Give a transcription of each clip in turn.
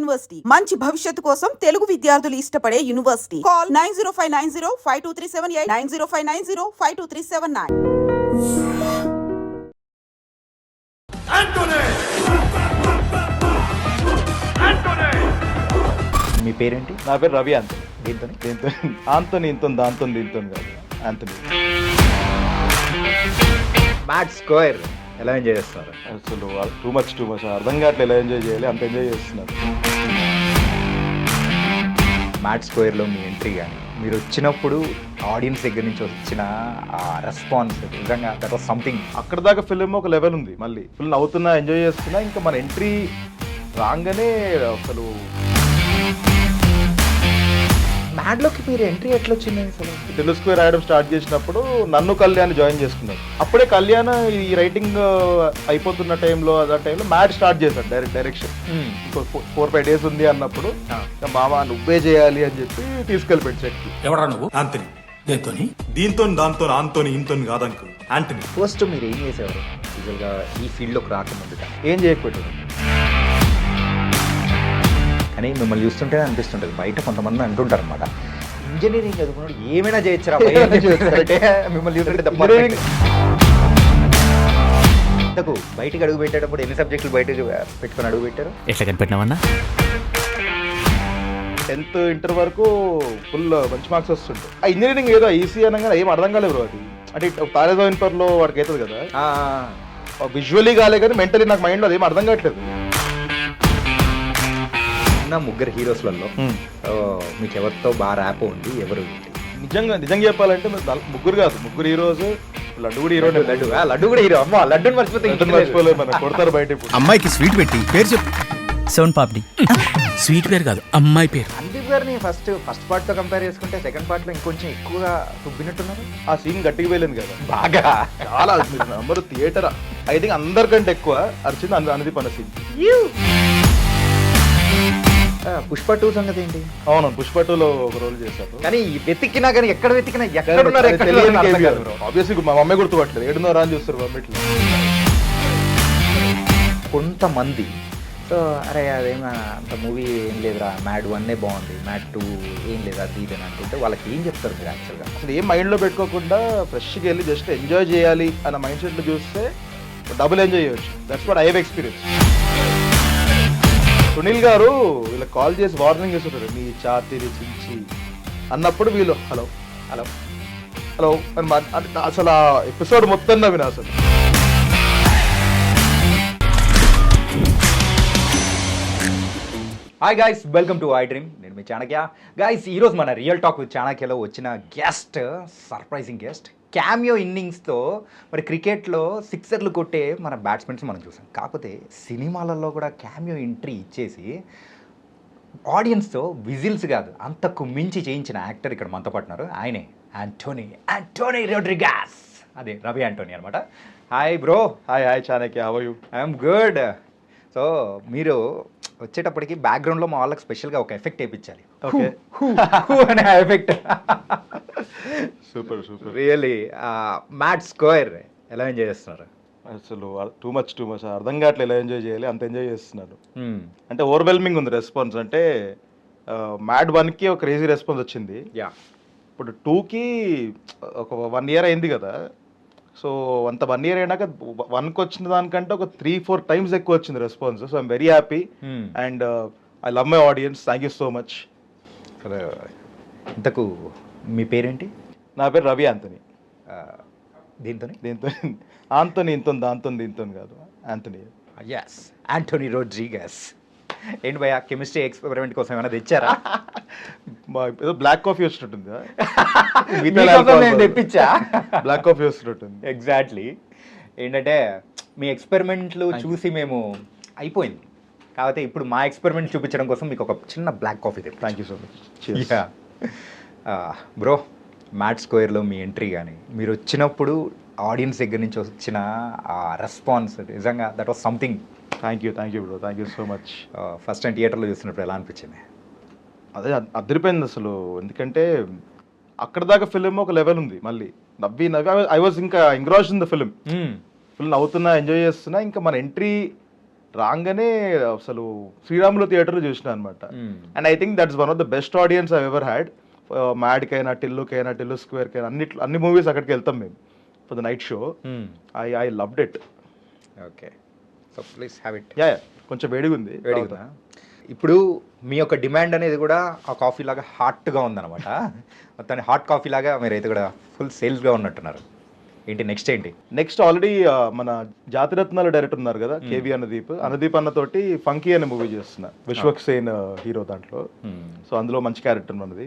University మంచి భవిష్యత్తు కోసం తెలుగు విద్యార్థులు ఇష్టపడే యూనివర్సిటీ. కాల్ 9059052378 9059052379. మీ పేరేంటి? నా పేరు రవి ఆంథోనీ. దీంతో ఆంథోనీ ఇంతో దాంతో దీంతో కాదు, ఆంథోనీ. మ్యాట్ స్క్వేర్ ఎలా ఎంజాయ్ చేస్తున్నారు? అసలు టూ మచ్ అర్థం కావట్లేదు ఎలా ఎంజాయ్ చేయాలి, అంత ఎంజాయ్ చేస్తున్నారు. మ్యాట్ స్క్వేర్లో మీ ఎంట్రీ కానీ మీరు వచ్చినప్పుడు ఆడియన్స్ దగ్గర నుంచి వచ్చిన ఆ రెస్పాన్స్ నిజంగా దట్ వాస్ సంథింగ్. అక్కడ దాకా ఫిలిం ఒక లెవెల్ ఉంది, మళ్ళీ ఫుల్ నవ్వుతున్నా ఎంజాయ్ చేస్తున్నా. ఇంకా మన ఎంట్రీ రాగానే అసలు మ్యాడ్లోకి మీరు ఎంట్రీ ఎట్లా వచ్చింది అసలు? తెలుగు స్క్వేర్ రాయడం స్టార్ట్ చేసినప్పుడు నన్ను కళ్యాణ్ జాయిన్ చేసుకున్నాడు. అప్పుడే కళ్యాణ్ ఈ రైటింగ్ అయిపోతున్న టైంలో మ్యాడ్ స్టార్ట్ చేశాడు డైరెక్షన్. 4-5 days ఉంది అన్నప్పుడు మామ నువ్వే చేయాలి అని చెప్పి తీసుకెళ్ళిపోయాడు సెట్కి. ఎవరా నువ్వు? ఆంథోనీ. దాంతో ఆంథోనీ ఇంతోని కాదంకు ఆంథోనీ. ఫస్ట్ మీరు ఏం చేసేవారు యూజువల్గా ఈ ఫీల్డ్లోకి రాకముందు? ఏం చేయకపోయాడు కానీ మిమ్మల్ని చూస్తుంటే అనిపిస్తుంటుంది, బయట కొంతమంది అంటుంటారు అనమాట, ఇంజనీరింగ్ చదువుకున్నాడు ఏమైనా చేయొచ్చురా మిమ్మల్ని చూస్తుంటే తప్ప. ఇంతకు బయటికి అడుగు పెట్టేటప్పుడు ఎన్ని సబ్జెక్టులు బయటకు పెట్టుకొని అడుగు పెట్టారు? ఎట్లా కనిపెట్టినావన్నా? 10th ఇంటర్ వరకు ఫుల్ మంచి మార్క్స్ వస్తుంటాయి. ఆ ఇంజనీరింగ్ ఏదో ఈసీ అనగా ఏం అర్థం కాలేదు బ్రో. అది అంటే తారేజోయిన్పర్లో వాడికి అవుతుంది కదా, విజువల్లీ కాలే కానీ మెంటలీ నాకు మైండ్లో అదేం అర్థం కావట్లేదు. ముగ్గురు హీరోస్లలో మీకు ఎవరితో బాగా ర్యాప్ ఉంది? ఎవరు? నిజంగా చెప్పాలంటే ముగ్గురు కాదు, ముగ్గురు హీరోస్. లడ్డు కూడా హీరో. లడ్డు కూడా హీరో. అమ్మ లడ్డుని మర్చిపోలేదు, మనం కొడతారు బయట. అమ్మాయికి స్వీట్ పెట్టి పేరు చెప్పు. సోన్ పాపిడి. స్వీట్ పేరు కాదు, అమ్మాయి పేరు. సందీప్ గారిని ఫస్ట్ పార్ట్ తో కంపేర్ చేసుకుంటే సెకండ్ పార్ట్ లో ఇంకొంచెం ఎక్కువగా తుబ్బినట్టున్నారు. ఆ సీన్ గట్టిగా పోయలేదు కదా, బాగా చాలా. అందరూ థియేటర్ ఐ థింక్ అందరికంటే ఎక్కువ అరిచింది అనుదీప్ అన్న సీన్. పుష్ప 2 సంగతి ఏంటి? అవును, పుష్ప 2లో ఒక రోల్ చేశారు. కానీ వెతికినా కానీ ఎక్కడ వెతికినా ఆబ్వియస్లీ మా మమ్మీ గుర్తుపట్టలేదు. 7:30 అని చూస్తారు మమ్మీట్లో. కొంతమంది సో అరే అదేమో అంత మూవీ ఏం లేదురా, మ్యాడ్ 1 బాగుంది, మ్యాడ్ 2 ఏం లేదు, అది ఇది అని అంటుంటే వాళ్ళకి ఏం చెప్తారు మీరు యాక్చువల్గా? అసలు ఏం మైండ్లో పెట్టుకోకుండా ఫ్రెష్గా వెళ్ళి జస్ట్ ఎంజాయ్ చేయాలి అన్న మైండ్ సెట్లో చూస్తే డబుల్ ఎంజాయ్ చేయవచ్చు. That's what I have experience. Sunil గారు వీళ్ళకి కాల్ చేసి వార్నింగ్ చేస్తుంటారు, మీ ఛాతీని చించి అన్నప్పుడు వీళ్ళు హలో హలో హలో అని అసలు ఆ ఎపిసోడ్ మొత్తం నవ్విన అసలు. Hi guys, welcome to I dream. నేను మీ చాణక్య. గైస్ ఈరోజు మన రియల్ టాక్ విత్ చాణక్యలో వచ్చిన గెస్ట్, సర్ప్రైజింగ్ గెస్ట్. క్యామియో ఇన్నింగ్స్తో మరి క్రికెట్లో సిక్సర్లు కొట్టే మన బ్యాట్స్మెన్స్ మనం చూసాం. కాకపోతే సినిమాలలో కూడా క్యామియో ఎంట్రీ ఇచ్చేసి ఆడియన్స్తో విజిల్స్ కాదు అంతకు మించి చేయించిన యాక్టర్ ఇక్కడ మనతో పట్టున్నారు. ఆయనే ఆంటోనీ రోడ్రిగాస్. అదే రవి ఆంటోనీ అనమాట. Hi bro. Hi Chanakya, how are you? I'm good. So మీరు వచ్చేటప్పటికి బ్యాక్గ్రౌండ్లో మా వాళ్ళకి స్పెషల్గా ఒక ఎఫెక్ట్ వేయించాలి. ఓకే అనే effect. Super really. Mad Square ఎలా ఎంజాయ్ చేస్తున్నారు? అసలు టూ మచ్ అర్థం కావట్లేదు ఎలా ఎంజాయ్ చేయాలి, అంత ఎంజాయ్ చేస్తున్నారు. అంటే ఓవర్వెల్మింగ్ ఉంది రెస్పాన్స్. అంటే మ్యాడ్ 1కి ఒక క్రేజీ రెస్పాన్స్ వచ్చింది. ఇప్పుడు 2కి ఒక 1 year అయింది కదా. సో అంత 1 year అయినాక 1కి వచ్చిన దానికంటే ఒక 3-4 times ఎక్కువ వచ్చింది response. So I'm very happy and I love my audience. Thank you so much. ఇంతకు మీ పేరేంటి? నా పేరు రవి ఆంథోనీ. దీంతో ఆంథోనీ ఇంతో దాంతో దీంతో కాదు, ఆంథోనీ. Yes, Antony రోడ్రిగాస్. ఏంటి భయ్యా, కెమిస్ట్రీ ఎక్స్పెరిమెంట్ కోసం ఏమైనా తెచ్చారా? ఏదో బ్లాక్ కాఫీ వచ్చినట్టుంది. తెప్పించా బ్లాక్ కాఫీ వస్తున్నట్టుంది. ఎగ్జాక్ట్లీ. ఏంటంటే మీ ఎక్స్పెరిమెంట్లు చూసి మేము అయిపోయింది. కాకపోతే ఇప్పుడు మా ఎక్స్పెరిమెంట్ చూపించడం కోసం మీకు ఒక చిన్న బ్లాక్ కాఫీ తెప్పి. Thank you so much. Bro, Mad స్క్వేర్లో మీ ఎంట్రీ కానీ మీరు వచ్చినప్పుడు ఆడియన్స్ దగ్గర నుంచి వచ్చిన ఆ రెస్పాన్స్ నిజంగా that was something. Thank you bro, thank you so much. First time థియేటర్లో చూసినప్పుడు ఎలా అనిపించింది? అదే అదిరిపోయింది అసలు. ఎందుకంటే అక్కడ దాకా ఫిలిం ఒక లెవెల్ ఉంది, మళ్ళీ నవ్వి ఐ వాజ్ ఇంకా engrossed in the film. Full నవ్వుతున్నా, ఎంజాయ్ చేస్తున్నా. ఇంకా మన ఎంట్రీ రాగానే అసలు శ్రీరాములు థియేటర్ చూసిన అనమాట. And I think that's one of the best audience I ever had. మ్యాడ్కైనా, టిల్లు స్క్వేర్కైనా అన్ని మూవీస్ అక్కడికి వెళ్తాం మేము for the night show. I loved it. Okay, so please have it. Ya, కొంచెం వేడిగా ఉంది. వేడిగా. ఇప్పుడు మీ యొక్క డిమాండ్ అనేది కూడా ఆ కాఫీ లాగా హాట్గా ఉందన్నమాట. మొత్తాన్ని హాట్ కాఫీ లాగా మీరైతే కూడా ఫుల్ సేల్స్గా ఉన్నట్టున్నారు. ఏంటి నెక్స్ట్ ఏంటి? నెక్స్ట్ ఆల్రెడీ మన జాతిరత్నాల డైరెక్టర్ ఉన్నారు కదా, కేవి అనుదీప్ అన్నతోటి ఫంకీ అనే మూవీ చేస్తున్నా. విశ్వక్ సేన్ హీరో దాంట్లో. సో అందులో మంచి క్యారెక్టర్ మనది.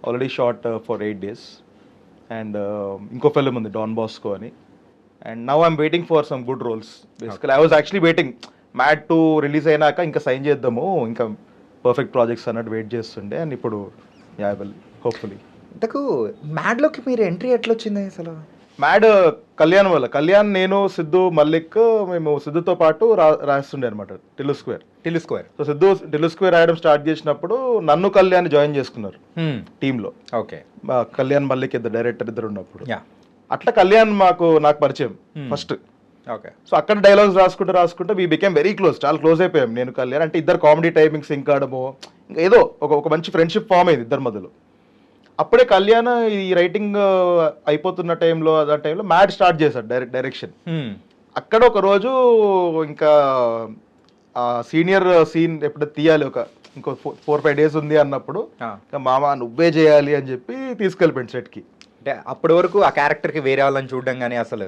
Already shot for 8 days. And ఇంకో ఫిల్మ్ ఉంది డాన్ బాస్కో అని. And now I'm waiting for some good roles. Basically I was actually waiting Mad 2 release అయినాక ఇంకా సైన్ చేద్దాము, ఇంకా పర్ఫెక్ట్ ప్రాజెక్ట్స్ అన్నట్టు వెయిట్ చేస్తుండే. అండ్ ఇప్పుడు యా విల్ హోప్ఫుల్లీ. ఇంతకు మ్యాడ్లోకి మీరు ఎంట్రీ ఎట్లా వచ్చింది అసలు? మ్యాడ్ కళ్యాణ్ నేను సిద్ధు మల్లిక్ మేము సిద్ధుతో పాటు రాస్తుండే అనమాట Tillu square. So Siddhu Tillu square రాయడం స్టార్ట్ చేసినప్పుడు నన్ను కళ్యాణ్ జాయిన్ చేసుకున్నారు టీంలో. ఓకే, కళ్యాణ్ మల్లిక్ ఇద్దరు డైరెక్టర్ ఇద్దరు ఉన్నప్పుడు. యా, అట్లా కళ్యాణ్ నాకు పరిచయం ఫస్ట్. ఓకే, సో అక్కడ డైలాగ్స్ రాసుకుంటూ వీ బికేమ్ వెరీ క్లోజ్, చాలా క్లోజ్ అయిపోయాం నేను కళ్యాణ్. అంటే ఇద్దరు కామెడీ టైమింగ్స్ సింక్ అవడము, ఇంకా ఏదో ఒక మంచి ఫ్రెండ్షిప్ ఫామ్ అయింది ఇద్దరి మధ్యలో. అప్పుడే కళ్యాణ్ ఈ రైటింగ్ అయిపోతున్న టైంలో మ్యాడ్ స్టార్ట్ చేశాడు డైరెక్షన్. అక్కడ ఒక రోజు ఇంకా సీనియర్ సీన్ ఎప్పుడు తీయాలి, ఇంకో 4-5 days ఉంది అన్నప్పుడు మామ నువ్వే చేయాలి అని చెప్పి తీసుకెళ్ళిపోయింది సెట్కి. అంటే అప్పటి వరకు ఆ క్యారెక్టర్కి వేరే వాళ్ళని చూడడం కానీ అసలు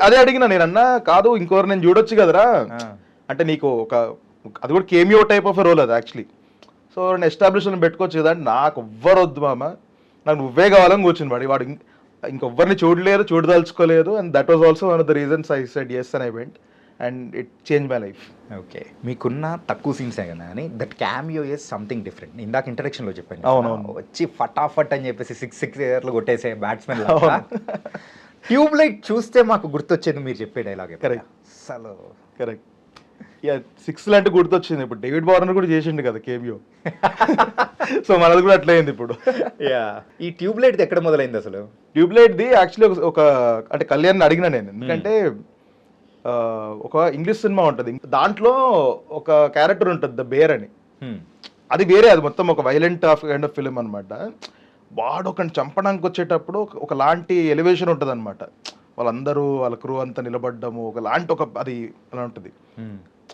అదే అడిగినా నేను. అన్నా కాదు ఇంకోరు నేను చూడొచ్చు కదరా అంటే, నీకు అది కూడా కేమియో టైప్ ఆఫ్ రోల్ అది యాక్చువల్లీ. సో నేను ఎస్టాబ్లిష్మెంట్ పెట్టుకోవచ్చు కదా అంటే, నాకు ఎవ్వరు వద్దు మామ, నాకు నువ్వే కావాలని కూర్చుని వాడు ఇంకొవ్వరిని చూడదలుచుకోలేదు. And that was also one of the reasons I said yes and I went and it changed my life. Okay, మీకున్న తక్కువ సీన్సే కదా అని that cameo is something different. ఇందాక ఇంట్రడక్షన్లో చెప్పాను. అవునవును. వచ్చి ఫటాఫట్ అని చెప్పేసి 6 కొట్టేసే బ్యాట్స్మెన్. ట్యూబ్ లైట్ చూస్తే మాకు గుర్తొచ్చేది మీరు చెప్పే డైలాగ్. కరెక్ట్, అసలు కరెక్ట్. 6 లాంటి గుర్తొచ్చింది. ఇప్పుడు డేవిడ్ వార్నర్ కూడా చేసిండు కదా కేమియో. సో మనది కూడా అట్లా అయింది ఇప్పుడు. ఈ ట్యూబ్ లైట్ ఎక్కడ మొదలైంది అసలు? ట్యూబ్ లైట్ ది యాక్చువల్లీ అంటే కళ్యాణ్ అడిగినా నేను, ఎందుకంటే ఒక ఇంగ్లీష్ సినిమా ఉంటుంది, దాంట్లో ఒక క్యారెక్టర్ ఉంటుంది ద బేర్ అని. అది వేరే, అది మొత్తం ఒక వైలెంట్ కైండ్ ఆఫ్ ఫిలిం అనమాట. వాడు ఒకని చంపడానికి వచ్చేటప్పుడు ఒకలాంటి ఎలివేషన్ ఉంటుంది అనమాట. వాళ్ళందరూ వాళ్ళ క్రూ అంతా నిలబడ్డము ఒకలాంటి అది అలా ఉంటుంది.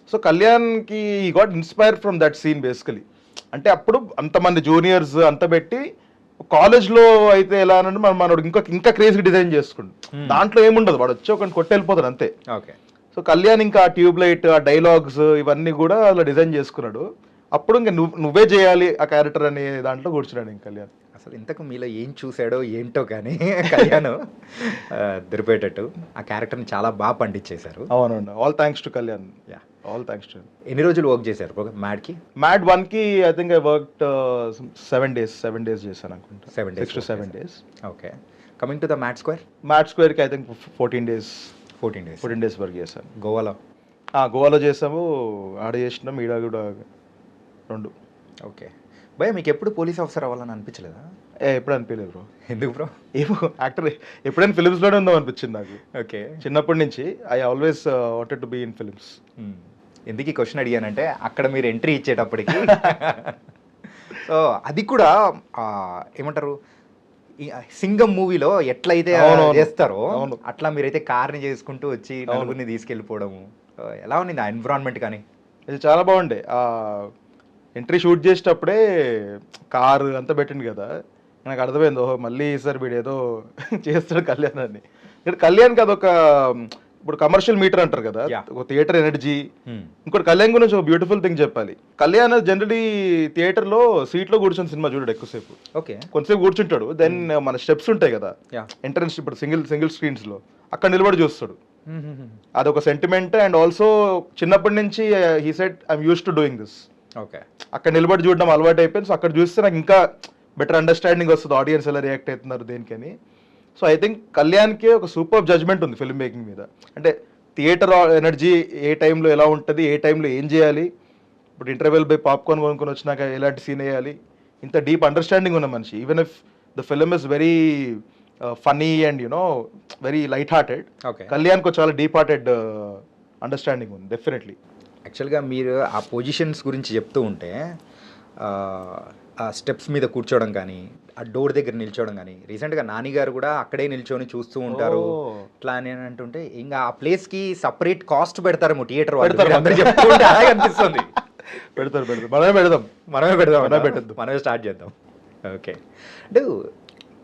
సో కళ్యాణ్కి ఈ got inspire from that scene basically. అంటే అప్పుడు అంతమంది జూనియర్స్ అంత పెట్టి కాలేజ్లో అయితే ఎలా అంటే మనోడు ఇంకా క్రేజీ డిజైన్ చేసుకుంటు. దాంట్లో ఏముండదు, వాడు వచ్చి ఒకరిని కొట్టి వెళ్ళిపోతాడు అంతే. ఓకే, సో కళ్యాణ్ ఇంకా ట్యూబ్ లైట్, ఆ డైలాగ్స్ ఇవన్నీ కూడా అలా డిజైన్ చేసుకున్నాడు. అప్పుడు ఇంకా నువ్వే చేయాలి ఆ క్యారెక్టర్ అనే దాంట్లో కూర్చున్నాడు ఇంకా కళ్యాణ్. అసలు ఇంతకు మీలో ఏం చూసాడో ఏంటో కానీ కళ్యాణ్ దొరిపోయేటట్టు ఆ క్యారెక్టర్ని చాలా బాగా పండించేశారు. అవునండి, all thanks to Kalyan. Ya, all thanks to. ఎన్ని రోజులు వర్క్ చేశారు మ్యాడ్కి? మ్యాడ్ 1కి I think I worked 7 days చేశాను అనుకుంటా. 6 to 7 days. Okay, coming to the Mad స్క్వేర్కి ఐ థింక్ 14 days వర్క్ చేశాను. గోవాలో చేసాము, ఆడ చేసినాం, ఈడ కూడా 2. ఓకే, భయ మీకు ఎప్పుడు పోలీస్ ఆఫీసర్ అవ్వాలని అనిపించలేదా? ఎప్పుడు అనిపించలేదు బ్రో. ఎందుకు బ్రో? ఏమో యాక్టర్ ఎప్పుడైనా ఫిలిమ్స్లోనే ఉందాం అనిపించింది నాకు. ఓకే, చిన్నప్పటి నుంచి I always wanted to be in films. ఎందుకు ఈ క్వశ్చన్ అడిగానంటే అక్కడ మీరు ఎంట్రీ ఇచ్చేటప్పటికి సో అది కూడా ఏమంటారు, సింగం మూవీలో ఎట్లయితే చేస్తారో అట్లా మీరైతే కార్ని చేసుకుంటూ వచ్చి నలుగురిని తీసుకెళ్ళిపోవడము, ఎలా ఉంది ఆ ఎన్విరాన్మెంట్? కానీ ఇది చాలా బాగుండే. ఎంట్రీ షూట్ చేసేటప్పుడే కారు అంతా పెట్టింది కదా, నాకు అర్థమైంది ఓహో మళ్ళీ ఈసారి వీడు ఏదో చేస్తాడు కళ్యాణ్ అని. ఇక్కడ కళ్యాణ్కి అదొక ఇప్పుడు కమర్షియల్ మీటర్ అంటారు కదా, ఒక థియేటర్ ఎనర్జీ. ఇంకోటి కళ్యాణ్ గురించి ఒక బ్యూటిఫుల్ థింగ్ చెప్పాలి. కళ్యాణ్ జనరలీ థియేటర్లో సీట్లో కూర్చొని సినిమా చూడడు ఎక్కువసేపు. ఓకే, కొంతసేపు కూర్చుంటాడు. దెన్ మన స్టెప్స్ ఉంటాయి కదా ఎంట్రన్స్, ఇప్పుడు సింగిల్ స్క్రీన్స్లో అక్కడ నిలబడి చూస్తాడు. అదొక సెంటిమెంట్. అండ్ ఆల్సో చిన్నప్పటి నుంచి he said I'm used to doing this. Okay, అక్కడ నిలబడి చూడడం అలవాటు అయిపోయింది. సో అక్కడ చూస్తే నాకు ఇంకా బెటర్ అండర్స్టాండింగ్ వస్తుంది ఆడియన్స్ ఎలా రియాక్ట్ అవుతున్నారు దేనికని. సో ఐ థింక్ కళ్యాణ్కి ఒక సూపర్ జడ్జ్మెంట్ ఉంది ఫిల్మ్ మేకింగ్ మీద. అంటే థియేటర్ ఎనర్జీ ఏ టైంలో ఎలా ఉంటుంది, ఏ టైంలో ఏం చేయాలి, ఇప్పుడు ఇంటర్వెల్ బై పాప్కార్న్ కొనుక్కొని వచ్చినాక ఎలాంటి సీన్ వేయాలి, ఇంత డీప్ అండర్స్టాండింగ్ ఉన్న మనిషి. Even if the film is very funny and very light hearted, కళ్యాణ్కి చాలా డీప్ హార్టెడ్ అండర్స్టాండింగ్ ఉంది డెఫినెట్లీ. యాక్చువల్గా మీరు ఆ పొజిషన్స్ గురించి చెప్తూ ఉంటే ఆ స్టెప్స్ మీద కూర్చోవడం కానీ ఆ డోర్ దగ్గర నిల్చోవడం కానీ రీసెంట్గా నాని గారు కూడా అక్కడే నిల్చొని చూస్తూ ఉంటారు ఇట్లా అని అంటుంటే ఇంకా ఆ ప్లేస్కి సపరేట్ కాస్ట్ పెడతారేమో థియేటర్ అందరూ చెప్తూ ఉంటే అలాగే అనిపిస్తుంది. పెడతారు మనమే పెడదాం మనమే స్టార్ట్ చేద్దాం. ఓకే, అంటే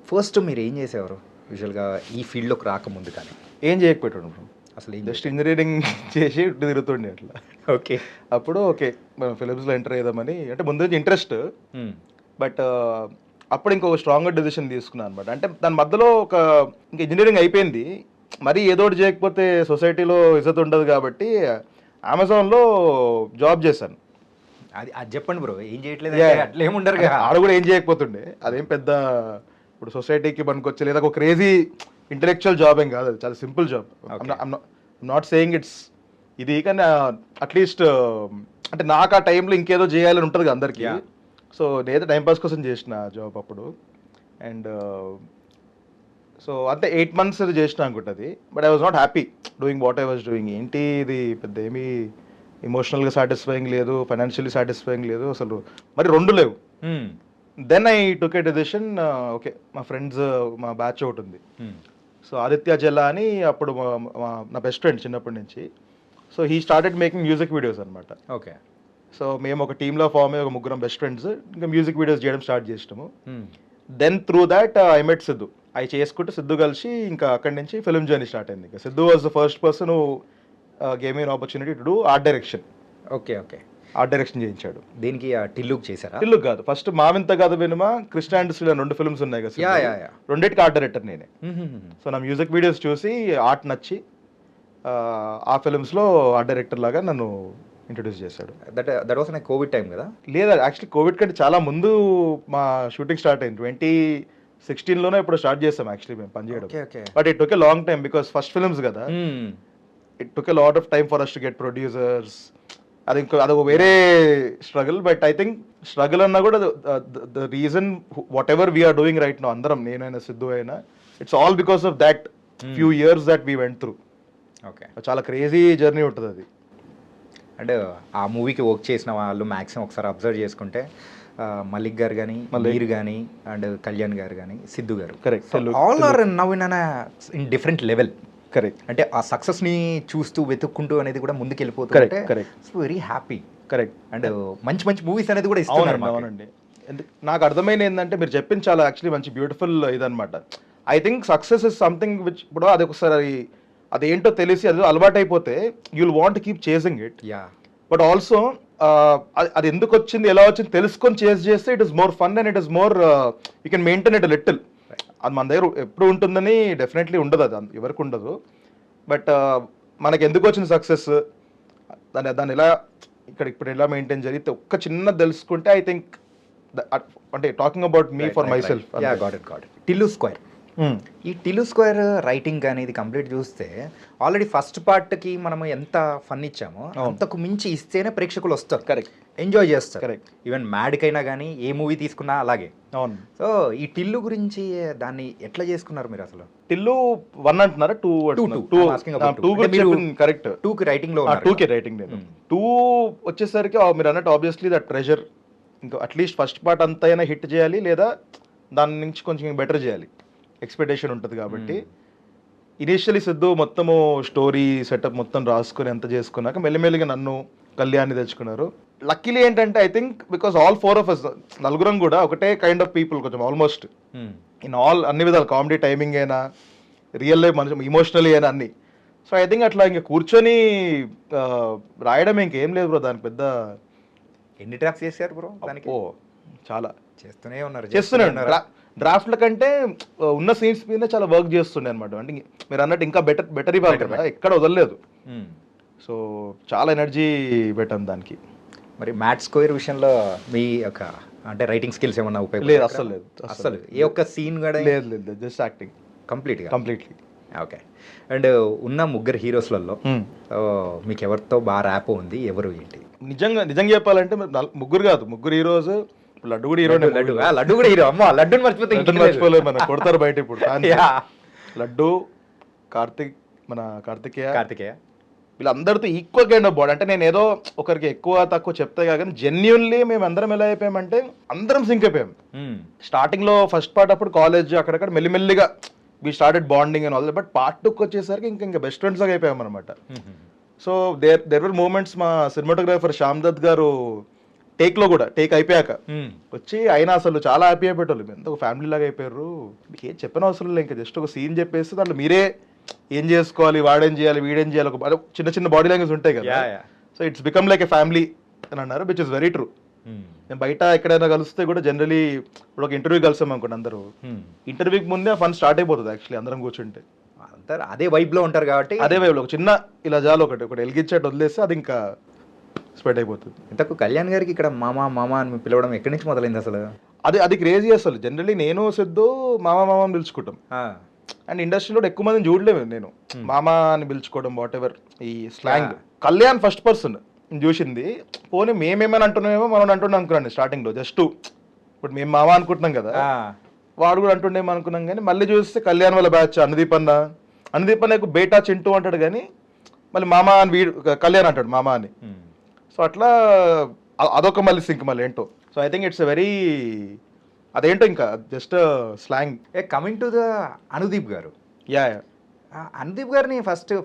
ఫస్ట్ మీరు ఏం చేసేవారు యూజువల్గా ఈ ఫీల్డ్లోకి రాకముందు? కానీ ఏం చేయకపోయాడు అసలు ఏం జస్ట్ ఇంజనీరింగ్ చేసి ఇటు తిరుగుతుండే అట్లా. ఓకే, అప్పుడు ఓకే మనం ఫిలిమ్స్లో ఎంటర్ అయ్యామని అంటే ముందు నుంచి ఇంట్రెస్ట్, బట్ అప్పుడు ఇంకొక స్ట్రాంగర్ డెసిషన్ తీసుకున్నాను అనమాట. అంటే దాని మధ్యలో ఒక ఇంకా ఇంజనీరింగ్ అయిపోయింది, మరీ ఏదో ఒకటి చేయకపోతే సొసైటీలో ఇజ్జత్ ఉండదు కాబట్టి అమెజాన్లో జాబ్ చేశాను. అది చెప్పండి బ్రో, ఏం చేయట్లేదు అట్లా ఏముండరు కదా. ఆడ కూడా ఏం చేయకపోతుండే, అదేం పెద్ద ఇప్పుడు సొసైటీకి పనికొచ్చే లేదా ఒక క్రేజీ ఇంటెలెక్చువల్ జాబ్ ఏం కాదు, అది చాలా simple job. Not saying it's ఇది, కానీ అట్లీస్ట్ అంటే నాకు ఆ టైంలో ఇంకేదో చేయాలని ఉంటుంది కదా అందరికీ. సో నేనైతే టైంపాస్ కోసం చేసిన జాబ్ అప్పుడు. అండ్ సో అంతే 8 months అది చేసిన అనుకుంటుంది. But I was not happy doing what I was doing. ఏంటి ఇది పెద్ద ఏమీ ఎమోషనల్గా సాటిస్ఫైయింగ్ లేదు, ఫైనాన్షియల్లీ సాటిస్ఫైయింగ్ లేదు, అసలు మరి రెండు లేవు. Then I took a decision. Okay, మా ఫ్రెండ్స్ మా బ్యాచ్ ఒకటి ఉంది, సో ఆదిత్య జల్లా అని, అప్పుడు నా బెస్ట్ ఫ్రెండ్ చిన్నప్పటి నుంచి. So he started making music videos అనమాట. ఓకే, సో మేము ఒక టీంలో ఫామ్ అయ్యి ఒక ముగ్గురం బెస్ట్ ఫ్రెండ్స్ ఇంకా మ్యూజిక్ వీడియోస్ చేయడం స్టార్ట్ చేసినాము. Then through that I met Siddhu. అవి చేసుకుంటూ సిద్ధు కలిసి ఇంకా అక్కడి నుంచి ఫిల్మ్ జర్నీ స్టార్ట్ అయింది. ఇంకా Siddhu was the first person who gave me an opportunity to do art direction. Okay okay, art direction చేయించాడు. దీనికి టిల్లుక్ చేశారా? టిల్లుక్ కాదు, ఫస్ట్ మావింత కథ వినుమ, కృష్ణ అండ్ శ్రీల 2 ఫిల్మ్స్ ఉన్నాయి కదా, రెండింటికి ఆర్ట్ డైరెక్టర్ నేనే. సో నా మ్యూజిక్ వీడియోస్ చూసి ఆర్ట్ నచ్చి ఆ ఫిల్మ్స్లో ఆర్ట్ డైరెక్టర్ లాగా నన్ను ఇంట్రడ్యూస్ చేశాడు. దట్ వాస్ నా కోవిడ్ టైం కదా? లేదా యాక్చువల్లీ కోవిడ్ కంటే చాలా ముందు మా షూటింగ్ స్టార్ట్ అయింది. 2016లోనే ఇప్పుడు స్టార్ట్ చేస్తాం యాక్చువల్లీ మేము పనిచేయడం. But it took a long time because first films కదా, it took a lot of time for us to get producers. అదొక వేరే struggle. But I think struggle అన్నా కూడా the reason whatever we are doing right no, అందరం నేనైనా సిద్ధు అయినా, it's all because of that few years that we went through. Okay, చాలా crazy journey ఉంటుంది అది. అంటే ఆ మూవీకి వర్క్ చేసిన వాళ్ళు మ్యాక్సిమం ఒకసారి అబ్జర్వ్ చేసుకుంటే మలిక్ గారు కానీ, మీరు కానీ, అండ్ కళ్యాణ్ గారు కానీ, Siddhu garu, correct, all are now in different level. Correct, అంటే ఆ సక్సెస్ని చూస్తూ వెతుక్కుంటూ అనేది కూడా ముందుకు వెళ్ళిపోతుంది. Correct, very happy. Correct, and మంచి మంచి మూవీస్ అనేది కూడా ఇస్తున్నారు. అవునండి, నాకు అర్థమైంది ఏంటంటే మీరు చెప్పింది చాలా యాక్చువల్లీ మంచి బ్యూటిఫుల్ ఇదనమాట. I think success is something which ఇప్పుడు అది ఒకసారి అదేంటో తెలిసి అది అలవాటు అయిపోతే you will want keep chasing it. But also అది ఎందుకు వచ్చింది, ఎలా వచ్చింది తెలుసుకొని చేస్తే it is more fun and it is more you can maintain it little. అది మన దగ్గర ఎప్పుడు ఉంటుందని డెఫినెట్లీ ఉండదు, అది ఎవరికి ఉండదు. బట్ మనకి ఎందుకు వచ్చిన సక్సెస్, దాన్ని ఎలా ఇప్పుడు ఎలా మెయింటైన్ జరిగితే ఒక్క చిన్న తెలుసుకుంటే ఐ థింక్ అంటే talking about me for my self. Tillu square, ఈ టిల్లు స్క్వేర్ రైటింగ్ అనేది కంప్లీట్ చూస్తే ఆల్రెడీ ఫస్ట్ పార్ట్కి మనం ఎంత ఫన్ ఇచ్చామో అంతకు మించి ఇస్తేనే ప్రేక్షకులు వస్తారు. కరెక్ట్, ఎంజాయ్ చేస్తారు. కరెక్ట్, ఈవెన్ మ్యాడ్కైనా కానీ ఏ మూవీ తీసుకున్నా అలాగే. అవును. సో ఈ టిల్లు గురించి దాన్ని ఎట్లా చేసుకున్నారు మీరు అసలు? టిల్లు 1 అంటున్నారా 2? 2 కరెక్ట్. 2కి రైటింగ్ లో 2కి రైటింగ్ లేదు. 2 వచ్చేసరికి మీరు అన్నట్టు ఆబ్వియస్లీ దట్ ప్రెషర్, ఇంకా అట్లీస్ట్ ఫస్ట్ పార్ట్ అంతా అయినా హిట్ చేయాలి లేదా దాని నుంచి కొంచెం బెటర్ చేయాలి ఎక్స్పెక్టేషన్ ఉంటుంది కాబట్టి ఇనీషియలీ సిద్ధు మొత్తము స్టోరీ సెటప్ మొత్తం రాసుకొని ఎంత చేసుకున్నాక మెల్లిమెల్లిగా నన్ను కళ్యాణ్ని తెచ్చుకున్నారు. లక్కీలీ ఏంటంటే I think because all 4 of us నలుగురం కూడా ఒకటే కైండ్ ఆఫ్ పీపుల్ కొంచెం ఆల్మోస్ట్ ఇన్ ఆల్ అన్ని విధాలు, కామెడీ టైమింగ్ అయినా రియల్ లైఫ్ మనిషి ఇమోషనలీ అయినా అన్ని. సో ఐ థింక్ అట్లా ఇంకా కూర్చొని రాయడం ఇంకేం లేదు బ్రో, దానికి పెద్ద. ఎన్ని డ్రాఫ్ట్స్ చేశారు బ్రో దానికి? చాలా చేస్తున్నాను. డ్రాఫ్ట్ల కంటే ఉన్న సీన్స్ మీద చాలా వర్క్ చేస్తుండే అనమాట. అంటే మీరు అన్నట్టు ఇంకా బెటర్ ఇవ్వాలి కదా, ఎక్కడ వదలలేదు. సో చాలా ఎనర్జీ పెట్టాను దానికి. మరి మ్యాట్ స్క్వేర్ విషయంలో మీ యొక్క అంటే రైటింగ్ స్కిల్స్ ఏమన్నా ఉపయోగం? లేదు, అస్సలు లేదు. అసలు ఏ ఒక్క సీన్ కూడా లేదు, just acting completely. Okay, and ఉన్న ముగ్గురు హీరోస్లలో మీకు ఎవరితో బాగా ర్యాప్ ఉంది, ఎవరు ఏంటి? నిజంగా చెప్పాలంటే ముగ్గురు కాదు, ముగ్గురు హీరోస్. లడ్డు కూడా హీరో. లడ్డు కూడా హీరో. అమ్మ లడ్డుని మర్చిపోలేదు, మన కొడతారు బయట ఇప్పుడు. లడ్డు, కార్తికేయ, వీళ్ళందరితో ఈక్వల్ కైండ్ ఆఫ్ బాడీ. అంటే నేను ఏదో ఒకరికి ఎక్కువ తక్కువ చెప్తే కానీ జెన్యున్లీ మేము అందరం ఎలా అయిపోయామంటే అందరం సింక్ అయిపోయాం. స్టార్టింగ్ లో ఫస్ట్ పార్ట్ అప్పుడు కాలేజ్ అక్కడక్కడ మెల్లిమెల్లిగా we started bonding and all, but part 2కి వచ్చేసరికి ఇంకా బెస్ట్ ఫ్రెండ్స్ లాగా అయిపోయాం అనమాట. సో దేర్ వర్ మూమెంట్స్ మా సినిమాటోగ్రాఫర్ శ్యామ్ దత్ గారు టేక్ అయిపోయాక వచ్చి అయినా అసలు చాలా హ్యాపీ అయిపోయేటోళ్ళు, ఎంత ఒక ఫ్యామిలీ లాగా అయిపోయారు, మీకు ఏం చెప్పిన అవసరం లేదు, ఇంకా జస్ట్ ఒక సీన్ చెప్పేస్తే దాంట్లో మీరే ఏం చేసుకోవాలి, వాడేం చేయాలి, వీడేం చేయాలి, ఒక చిన్న చిన్న బాడీ లాంగ్వేజ్ ఉంటాయి కదా. So it's become like a family అని అన్నారు, విచ్ ఇస్ వెరీ ట్రూ. నేను బయట ఎక్కడైనా కలిస్తే కూడా జనరలీ ఇప్పుడు ఒక ఇంటర్వ్యూ కలిసాం అనుకోండి, అందరూ ఇంటర్వ్యూకి ముందే ఫన్ స్టార్ట్ అయిపోతుంది యాక్చువల్లీ అందరం కూర్చుంటే. అంటారు అదే వైబ్లో ఉంటారు కాబట్టి అదే వైబ్లో ఒక చిన్న ఇలా జాలు ఒకటి ఎలిగించేట్టు వదిలేస్తే అది ఇంకా స్ప్రెడ్ అయిపోతుంది. ఇంతకు కళ్యాణ్ గారికి ఇక్కడ మామ అని పిలవడం ఎక్కడి నుంచి మొదలైంది అసలు? అది క్రేజీ అసలు. జనరలీ నేను సిద్ధు మామ అని పిలుచుకుంటాం, అండ్ ఇండస్ట్రీలో ఎక్కువ మందిని చూడలేము నేను మామ అని పిలుచుకోవడం, వాట్ ఎవర్ ఈ స్లాంగ్. కళ్యాణ్ ఫస్ట్ పర్సన్ చూసింది, పోనీ మేమేమని అంటున్నామేమో మనం అంటున్నాం అనుకున్నాను స్టార్టింగ్లో, జస్ట్ ఇప్పుడు మేము మామ అనుకుంటున్నాం కదా, వాడు కూడా అంటుండేమో అనుకున్నాం. కానీ మళ్ళీ చూస్తే కళ్యాణ్ వాళ్ళ బ్యాచ్ అనుదీప్ అన్నకు బేటా చింటూ అంటాడు, కానీ మళ్ళీ మామ అని కళ్యాణ్ అంటాడు మామ అని. సో అట్లా అదొక మళ్ళీ సింక్ మళ్ళీ ఏంటో. So I think it's very అదేంటో ఇంకా just slang. Coming to the Anudeep గారు, అనుదీప్ గారిని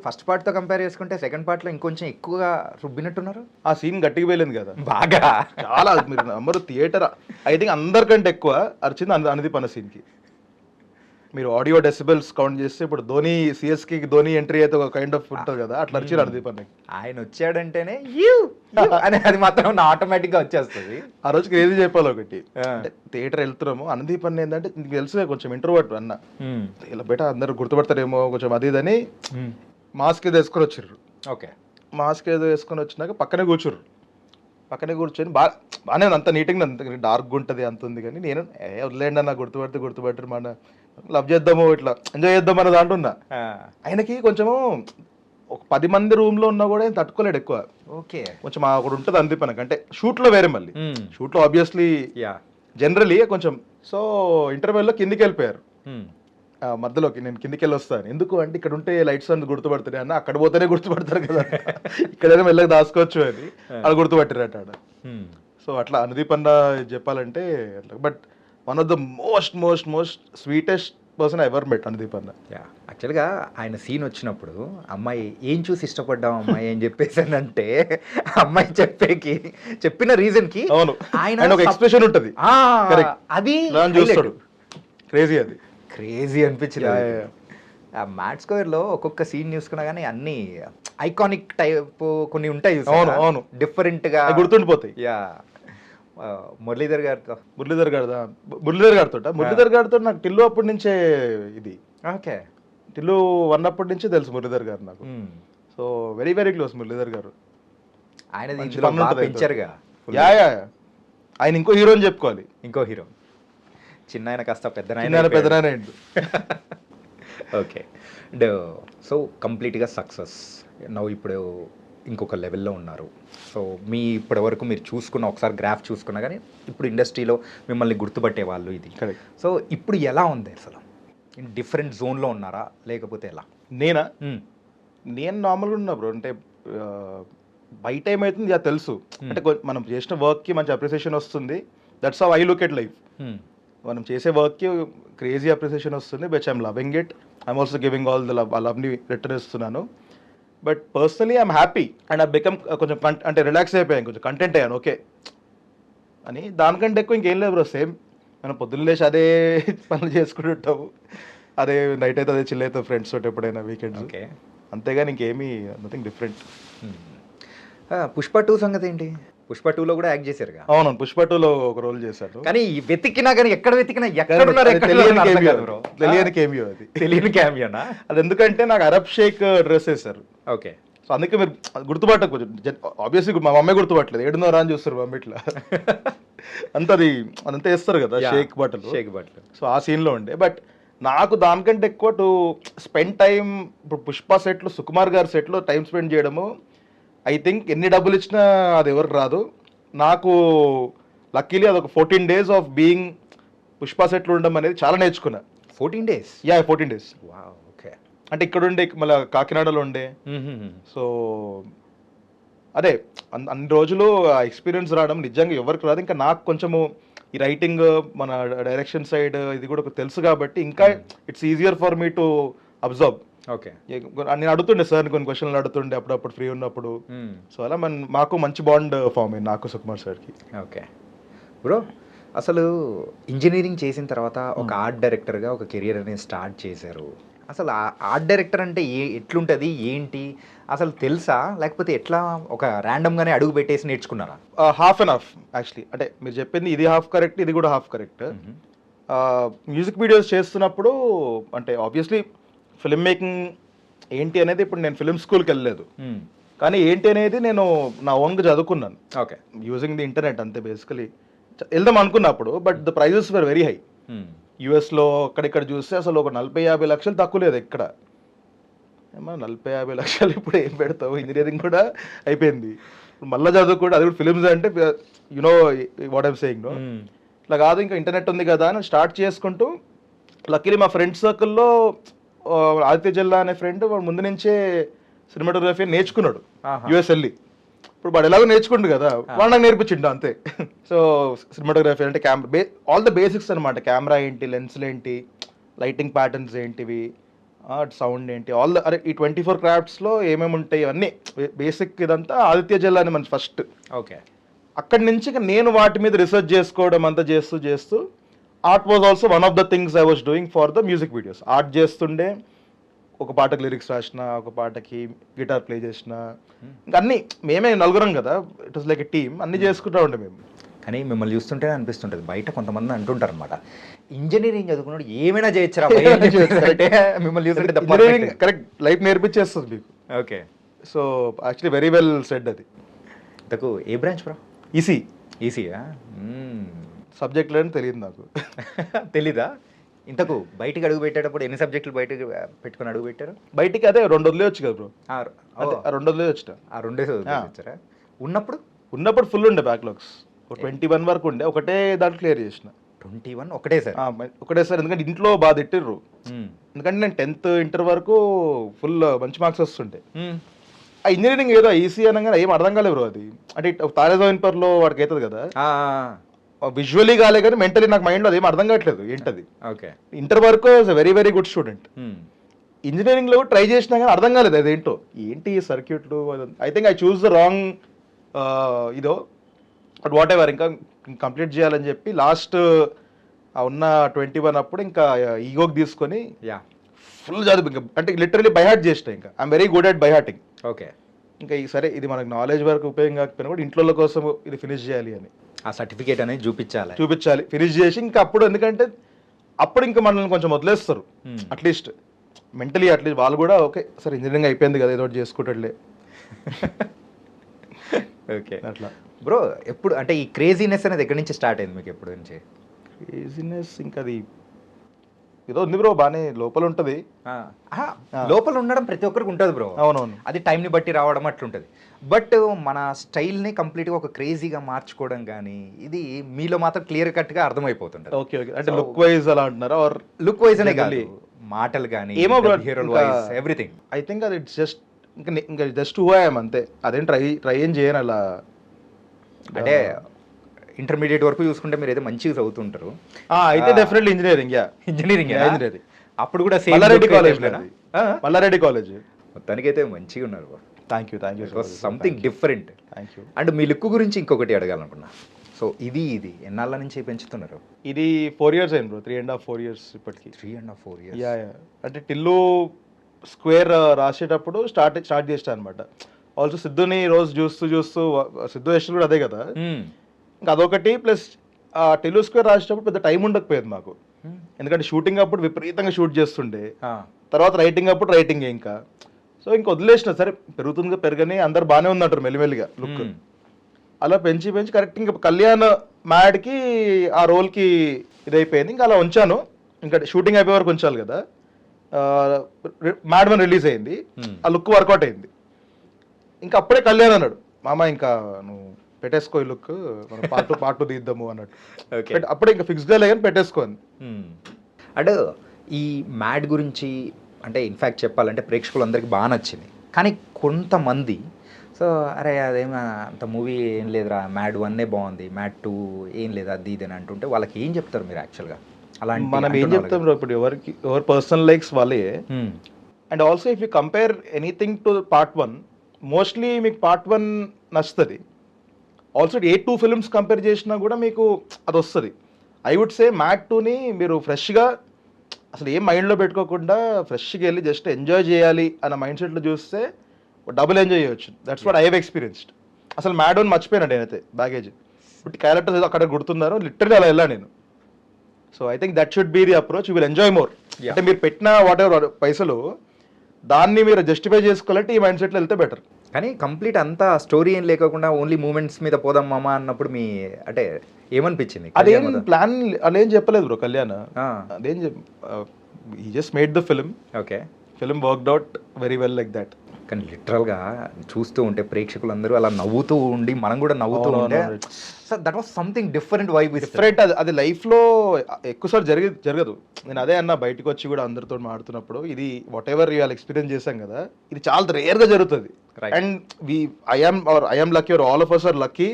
ఫస్ట్ పార్ట్తో కంపేర్ చేసుకుంటే సెకండ్ పార్ట్లో ఇంకొంచెం ఎక్కువగా రుబ్బినట్టున్నారు. ఆ సీన్ గట్టిగా పోయలేదు కదా బాగా, చాలా. మీరు నమ్మరు, థియేటర్ ఐ థింక్ అందరికంటే ఎక్కువ అరిచింది అనుదీప్ అన్న సీన్కి. మీరు ఆడియో డెసిబెల్స్ కౌంట్ చేస్తే ఇప్పుడు సిఎస్కి ధోని ఎంట్రీ అయితే ఒక కైండ్ ఆఫ్ ఉంటుంది కదా, అట్లా అరిచారు అనుదీప్ అన్నకి. ఆయన వచ్చాడంటేనే అని అది మాత్రం ఆటోమేటిక్గా వచ్చేస్తుంది. ఆ రోజుకి ఏది చెప్పాలి ఒకటి, థియేటర్ వెళ్తున్నాము, అనుదీప్ అన్న ఏంటంటే నీకు తెలుసు కొంచెం ఇంట్రోవర్ట్ అన్న, ఇలా బయట అందరు గుర్తుపడతారేమో కొంచెం అది ఇదని మాస్క్ ఏదో వేసుకొని వచ్చారు. ఓకే, మాస్క్ ఏదో వేసుకొని వచ్చినాక పక్కనే కూర్చొని బాగానే ఉంది, అంత నీట్గా అంత డార్క్గా ఉంటుంది అంత ఉంది. కానీ నేను వదిలేండి అన్న, గుర్తుపడతారు మన లవ్ చేద్దాము ఇట్లా ఎంజాయ్ చేద్దాం అన్న దాంట్లో ఆయనకి కొంచెము ఒక 10 మంది రూమ్ లో ఉన్నా కూడా ఆయన తట్టుకోలేడు ఎక్కువ. ఓకే, కొంచెం ఒకటి ఉంటుంది అంది పనకు, అంటే షూట్ లో వేరే, మళ్ళీ షూట్ లో ఆబ్వియస్లీ జనరలీ కొంచెం. సో ఇంటర్వెల్లో కిందికి వెళ్ళిపోయారు, మధ్యలోకి నేను కిందికి వెళ్ళి వస్తాను. ఎందుకు అంటే ఇక్కడ ఉంటే లైట్స్ అన్ని గుర్తుపడతాయి అన్న, అక్కడ పోతేనే గుర్తుపడతారు కదా, ఇక్కడైనా మెల్లగా దాచుకోవచ్చు అని అది గుర్తుపట్టారట ఆడ. సో అట్లా అనుదీప్ అన్న చెప్పాలంటే అట్లా. But one of the most sweetest person ever met Anudeep అన్న. యాక్చువల్గా ఆయన సీన్ వచ్చినప్పుడు అమ్మాయి ఏం చూసి ఇష్టపడ్డాం అమ్మాయి అని చెప్పేసానంటే అమ్మాయి చెప్పిన రీజన్ కి అవును ఆయన ఒక ఎక్స్ప్రెషన్ ఉంటుంది, అది చూస్తాడు. క్రేజీ అనిపించింది. ఆ మ్యాట్ స్క్వేర్లో ఒక్కొక్క సీన్ చూసుకున్నా కానీ అన్ని ఐకానిక్ టైప్ కొన్ని ఉంటాయి, అవును డిఫరెంట్గా గుర్తుండిపోతాయి. మురళీధర్ గారితో నాకు టిల్లు అప్పటి నుంచే ఇది. ఓకే, టిల్లు 1 అప్పటి నుంచి తెలుసు మురళీధర్ గారు నాకు. So very very close Muralidhar గారు. ఆయన పెంచారుగా. ఆయన ఇంకో హీరో అని చెప్పుకోవాలి, ఇంకో హీరో చిన్న కాస్త పెద్దనాయన. ఓకే, అండ్ సో కంప్లీట్గా సక్సెస్ నవ్వు ఇప్పుడు ఇంకొక లెవెల్లో ఉన్నారు. సో ఇప్పటి వరకు మీరు చూసుకున్న ఒకసారి గ్రాఫ్ చూసుకున్నా కానీ ఇప్పుడు ఇండస్ట్రీలో మిమ్మల్ని గుర్తుపట్టే వాళ్ళు ఇది. సో ఇప్పుడు ఎలా ఉంది అసలు? డిఫరెంట్ జోన్లో ఉన్నారా లేకపోతే ఎలా? నేను నార్మల్గా ఉన్నా బ్రో. అంటే బయట ఏమవుతుంది అది తెలుసు, అంటే మనం చేసిన వర్క్కి మంచి అప్రిసియేషన్ వస్తుంది. That's how I look at life. మనం చేసే వర్క్కి క్రేజీ అప్రిసియేషన్ వస్తుంది, but I'm loving it. I'm also giving all the love, ఆ లవ్ని రిటర్న్ ఇస్తున్నాను. But personally I'm happy and I become కొంచెం అంటే రిలాక్స్ అయిపోయాను, కొంచెం కంటెంట్ అయ్యాను ఓకే అని. దానికంటే ఎక్కువ ఇంకేం లేదు బ్రో. సేమ్ మనం పొద్దున్న లేచి అదే పనులు చేసుకుంటుంటాము, అదే నైట్ అయితే అదే చిల్ అవుతాం ఫ్రెండ్స్ తోటి ఎప్పుడైనా వీకెండ్స్. ఓకే, అంతేగాని ఇంకేమీ నథింగ్ డిఫరెంట్. పుష్ప 2 సంగతి ఏంటి? పుష్ప 2లో కూడా యాక్ట్ చేశారుగా? అవును, పుష్ప 2లో ఒక రోల్ చేశాడు. కానీ వెతికినా కానీ ఎక్కడ వెతికినా తెలియని క్యామియోనా అది? ఎందుకంటే నాకు అరబ్ షేక్ డ్రెస్ వేశారు. ఓకే, సో అందుకే మీరు గుర్తుపట్టకు. ఆబ్వియస్లీ మా మమ్మీ గుర్తుపట్టలేదు, ఏడున్నో రా అని చూస్తారు మమ్మీ ఇట్లా అదంతా వేస్తారు కదా షేక్ బట్టలు. సో ఆ సీన్లో ఉండే. బట్ నాకు దానికంటే ఎక్కువ టు స్పెండ్ టైం, ఇప్పుడు పుష్ప సెట్లో సుకుమార్ గారి సెట్లో టైం స్పెండ్ చేయడము, ఐ థింక్ ఎన్ని డబ్బులు ఇచ్చినా అది ఎవరికి రాదు. నాకు లక్కీలీ అదొక 14 days ఆఫ్ బీయింగ్ పుష్ప సెట్లో ఉండడం అనేది చాలా నేర్చుకున్నా. 14 days? 14 days. ఓకే. అంటే ఇక్కడ ఉండే మళ్ళీ కాకినాడలో ఉండే. సో అదే అన్ని రోజులు ఆ ఎక్స్పీరియన్స్ రావడం నిజంగా ఎవరికి రాదు. ఇంకా నాకు కొంచెము ఈ రైటింగ్ మన డైరెక్షన్ సైడ్ ఇది కూడా తెలుసు కాబట్టి ఇంకా it's easier for me to observe. Okay. నేను అడుగుతుండే సార్ కొన్ని క్వశ్చన్లు అడుగుతుండే అప్పుడప్పుడు ఫ్రీ ఉన్నప్పుడు. సో అలా మాకు మంచి బాండ్ ఫామ్ అయింది నాకు సుకుమార్ సార్కి. ఓకే బ్రో, అసలు ఇంజనీరింగ్ చేసిన తర్వాత ఒక ఆర్ట్ డైరెక్టర్గా ఒక కెరియర్ అనేది స్టార్ట్ చేశారు. అసలు ఆర్ట్ డైరెక్టర్ అంటే ఎట్లుంటుంది ఏంటి అసలు తెలుసా, లేకపోతే ఎట్లా ఒక ర్యాండమ్గానే అడుగు పెట్టేసి నేర్చుకున్నారా? Half and half actually. అంటే మీరు చెప్పింది ఇది హాఫ్ కరెక్ట్, ఇది కూడా హాఫ్ కరెక్ట్. మ్యూజిక్ వీడియోస్ చేస్తున్నప్పుడు అంటే ఆబ్వియస్లీ ఫిల్మ్ మేకింగ్ ఏంటి అనేది ఇప్పుడు నేను ఫిల్మ్ స్కూల్కి వెళ్ళలేదు, కానీ ఏంటి అనేది నేను నా ఓన్గా చదువుకున్నాను. ఓకే. యూజింగ్ ది ఇంటర్నెట్ అంతే బేసికలీ వెళ్దాం అనుకున్నప్పుడు. But the prices were very high. యూఎస్లో అక్కడిక్కడ చూస్తే అసలు ఒక 40-50 లక్షలు తక్కువ లేదు ఎక్కడ. ఏమో 40-50 లక్షలు ఇప్పుడు ఏం పెడతావు, ఇంజనీరింగ్ కూడా అయిపోయింది, మళ్ళీ చదువు కూడా అది కూడా ఫిలిమ్స్ అంటే you know what I'm saying no. ఇట్లా కాదు, ఇంకా ఇంటర్నెట్ ఉంది కదా అని స్టార్ట్ చేసుకుంటూ లక్కీలీ మా ఫ్రెండ్ సర్కిల్లో ఆదిత్య జిల్లా అనే ఫ్రెండ్ ముందు నుంచే సినిమాటోగ్రఫీ నేర్చుకున్నాడు యూఎస్ వెళ్ళి. ఇప్పుడు వాడు ఎలాగో నేర్చుకుంటు కదా, వాడు నాకు నేర్పించిండు అంతే. సో సినిమాటోగ్రఫీ అంటే కెమెరా ఆల్ ద బేసిక్స్ అనమాట. కెమెరా ఏంటి, లెన్స్లు ఏంటి, లైటింగ్ ప్యాటర్న్స్ ఏంటివి, సౌండ్ ఏంటి, ఆల్ ద అరే ఈ 24 క్రాఫ్ట్స్లో ఏమేమి ఉంటాయి ఇవన్నీ బేసిక్ ఇదంతా ఆదిత్య జిల్లా అని మన ఫస్ట్. ఓకే. అక్కడి నుంచి నేను వాటి మీద రీసెర్చ్ చేసుకోవడం అంతా చేస్తూ art was also one of the things I was doing for the music videos. Art చేస్తుండే, ఒక పాటకి లిరిక్స్ రాసిన, ఒక పాటకి గిటార్ ప్లే చేసిన, ఇంకా అన్నీ మేమే నలుగురం కదా, it was like a team, అన్నీ చేసుకుంటూ ఉండే మేము. కానీ మిమ్మల్ని చూస్తుంటే అనిపిస్తుంటుంది, బయట కొంతమంది అంటుంటారు అనమాట, ఇంజనీరింగ్ చదువుకున్నాడు ఏమైనా చేయొచ్చురా అంటే మిమ్మల్ని చూస్తుంటే ఇంజనీరింగ్ కరెక్ట్ లైఫ్ నేర్పించేస్తుంది మీకు. Okay. So actually very well said అది. ఇంతకు ఏ బ్రాంచ్ బ్రో? ఈసీ. ఈసీయా? సబ్జెక్టులు అని తెలియదు నాకు. తెలీదా? ఇంతకు బయటికి అడుగు పెట్టేటప్పుడు ఎన్ని సబ్జెక్టులు బయటకు పెట్టుకొని అడుగు పెట్టారు? బయటికి అదే 2 వదిలేయచ్చు కదా బ్రో. 2 వదిలేయచ్చు. ఆ 2 వచ్చారా? ఉన్నప్పుడు ఫుల్ ఉండే బ్యాక్లాగ్స్, 21 వరకు ఉండే, ఒకటే దాంట్లో క్లియర్ చేసిన. 21 ఒకటేసారి? ఎందుకంటే ఇంట్లో బాగా తిట్టిర్రు. ఎందుకంటే నేను 10th ఇంటర్ వరకు ఫుల్ మంచి మార్క్స్ వస్తుంటే, ఆ ఇంజనీరింగ్ ఏదో ఈసీ అనగానే ఏం అర్థం కాలేదు బ్రో. అది అంటే తారేజాయిన్పర్లో వాడికి అవుతుంది కదా, విజువలీ కాలే కానీ మెంటలీ నాకు మైండ్లో అదేం అర్థం కావట్లేదు ఏంటది. ఓకే. ఇంటర్ వరకు వెరీ వెరీ గుడ్ స్టూడెంట్. ఇంజనీరింగ్లో కూడా ట్రై చేసినా కానీ అర్థం కాలేదు అదేంటో, ఏంటి సర్క్యూట్లు. I think I choose the wrong ఇదో, బట్ వాట్ ఎవర్, ఇంకా కంప్లీట్ చేయాలని చెప్పి లాస్ట్ ఉన్న 21 అప్పుడు ఇంకా ఈగోకి తీసుకొని ఫుల్ చదువు, ఇంకా అంటే లిటరలీ బైహార్ట్ చేసిన. ఇంకా I'm very good at by hearting. Okay. ఇంకా సరే ఇది మనకు నాలెడ్జ్ వరకు ఉపయోగం కాకపోయినా కూడా ఇంట్లో కోసం ఇది ఫినిష్ చేయాలి అని, ఆ సర్టిఫికేట్ అనేది చూపించాలి, ఫినిష్ చేసి ఇంకా అప్పుడు, ఎందుకంటే అప్పుడు ఇంకా మనల్ని కొంచెం వదిలేస్తారు అట్లీస్ట్ మెంటలీ, అట్లీస్ట్ వాళ్ళు కూడా ఓకే సరే ఇంజనీరింగ్ అయిపోయింది కదా ఏదో ఒకటి చేసుకుంటాడులే. ఓకే. అట్లా బ్రో, ఎప్పుడు అంటే ఈ క్రేజీనెస్ అనేది ఎక్కడి నుంచి స్టార్ట్ అయింది మీకు? ఎప్పుడు నుంచి క్రేజీనెస్? ఇంకా అది ఏదో ఉంది బ్రో, బాగానే లోపల ఉంటుంది. లోపల ఉండడం ప్రతి ఒక్కరికి ఉంటుంది బ్రో. అవునవును. అది టైంని బట్టి రావడం అట్లుంటుంది. బట్ మన స్టైల్ని కంప్లీట్గా ఒక క్రేజీగా మార్చుకోవడం కానీ ఇది మీలో మాత్రం క్లియర్ కట్గా అర్థమైపోతుంది. Okay okay. అంటే లుక్ వైజ్ అలా అంటున్నారా? ఆర్ లుక్ వైజ్ అనే కాదు, మాటలు కానీ, ఏమో బ్రో, హీరోల్ వైజ్ ఎవ్రీథింగ్. ఐ థింక్ అది ఇట్స్ జస్ట్ ఇంకా జస్ట్ హూ ఐ యామ్ అంతే. అదేం ట్రై ఏం చేయను అలా. అంటే ఇంటర్మీడియట్ వరకు చూసుకుంటే మీరు అయితే మంచిగా చదువుతుంటారు. అయితే డెఫినెట్లీ ఇంజనీరింగ్. ఇంజనీరింగ్ అప్పుడు కూడా మల్లారెడ్డి కాలేజ్. మొత్తానికైతే మంచిగా ఉన్నారు. Thank you. Something different. Thank you. And me look గురించి ఇంకొకటి అడగాలనుకున్నా. సో ఇది ఎన్నాళ్ళ నుంచి పెంచుతున్నారు? ఇది 4 years అయింది బ్రో. 3.5-4 years ఇప్పటికి. 3.5-4 years. యా. అంటే టిల్లు స్క్వేర్ రాసేటప్పుడు స్టార్ట్ చేస్తాను అనమాట. ఆల్సో సిద్ధుని రోజు చూస్తూ సిద్ధు యశ్లు కూడా అదే కదా, ఇంకా అదొకటి. ప్లస్ టిల్లు స్క్వేర్ రాసేటప్పుడు పెద్ద టైం ఉండకపోయేది మాకు, ఎందుకంటే షూటింగ్ అప్పుడు విపరీతంగా షూట్ చేస్తుండే, తర్వాత రైటింగ్ అప్పుడు రైటింగ్ ఇంకా. సో ఇంక వదిలేసిన, సరే పెరుగుతుందిగా పెరగని, అందరు బాగానే ఉందంటారు మెల్లిమెల్లిగా లుక్. అలా పెంచి కరెక్ట్ ఇంకా కళ్యాణ్ మ్యాడ్కి ఆ రోల్కి ఇదైపోయింది. ఇంకా అలా ఉంచాను, ఇంకా షూటింగ్ అయిపోయే వరకు ఉంచాలి కదా. మ్యాడ్ 1 రిలీజ్ అయింది, ఆ లుక్ వర్కౌట్ అయింది. ఇంకా అప్పుడే కళ్యాణ్ అన్నాడు, మామ ఇంకా నువ్వు పెట్టేసుకో ఈ లుక్, మనం పార్ట్ 2 తీద్దాము అన్నట్టు. అప్పుడే ఇంకా ఫిక్స్గా లేదని పెట్టేసుకోండి. అంటే ఈ మ్యాడ్ గురించి అంటే ఇన్ఫ్యాక్ట్ చెప్పాలంటే ప్రేక్షకులందరికీ బాగా నచ్చింది. కానీ కొంతమంది సో అరే అదేం అంత మూవీ ఏం లేదురా, మ్యాడ్ 1 బాగుంది, మ్యాడ్ 2 ఏం లేదు అది ఇది అని అంటుంటే వాళ్ళకి ఏం చెప్తారు మీరు యాక్చువల్గా? అలాంటి మనం ఏం చెప్తాం బ్రో, ఇప్పుడు ఎవరి పర్సనల్ లైక్స్ వాళ్ళే. And also if you compare anything to part 1, mostly మీకు పార్ట్ 1 నచ్చుతుంది. ఆల్సో ఏ 2 ఫిల్మ్స్ కంపేర్ చేసినా కూడా మీకు అది వస్తుంది. ఐ వుడ్ సే మ్యాడ్ 2ని మీరు ఫ్రెష్గా అసలు ఏం మైండ్లో పెట్టుకోకుండా ఫ్రెష్గా వెళ్ళి జస్ట్ ఎంజాయ్ చేయాలి అన్న మైండ్ సెట్లో చూస్తే డబుల్ ఎంజాయ్ చేయొచ్చు. That's what I have experienced. అసలు మ్యాడ్ 1 మర్చిపోయినా నేనైతే బ్యాగేజ్, బట్ క్యారెక్టర్స్ ఏదో అక్కడ గుర్తున్నారు, లిటరల్లీ అలా వెళ్ళా నేను. So I think that should be the approach, you will enjoy more. అంటే మీరు పెట్టిన వాట్ ఎవర్ పైసలు దాన్ని మీరు జస్టిఫై చేసుకోవాలంటే ఈ మైండ్ సెట్లో వెళ్తే బెటర్. కానీ కంప్లీట్ అంతా స్టోరీ ఏం లేకుండా ఓన్లీ మూమెంట్స్ మీద పోదాం మామ అన్నప్పుడు మీ అంటే ఏమనిపించింది? అదేం ప్లాన్ అలా ఏం చెప్పలేదు బ్రో కళ్యాణ్. అదేం he just made the film. Okay, film worked out very well like that. కానీ లిటరల్గా చూస్తూ ఉంటే ప్రేక్షకులందరూ అలా నవ్వుతూ ఉండి మనం కూడా నవ్వుతూ ఉంటే sir that was something different vibe. Different. అది లైఫ్లో ఎక్కువసారి జరగదు. నేను అదే అన్న, బయటకు వచ్చి కూడా అందరితో మాడుతున్నప్పుడు ఇది వాట్ ఎవర్ ఇవాళ ఎక్స్పీరియన్స్ చేశాం కదా, ఇది చాలా రేర్గా జరుగుతుంది. And I'm lucky or all of us are lucky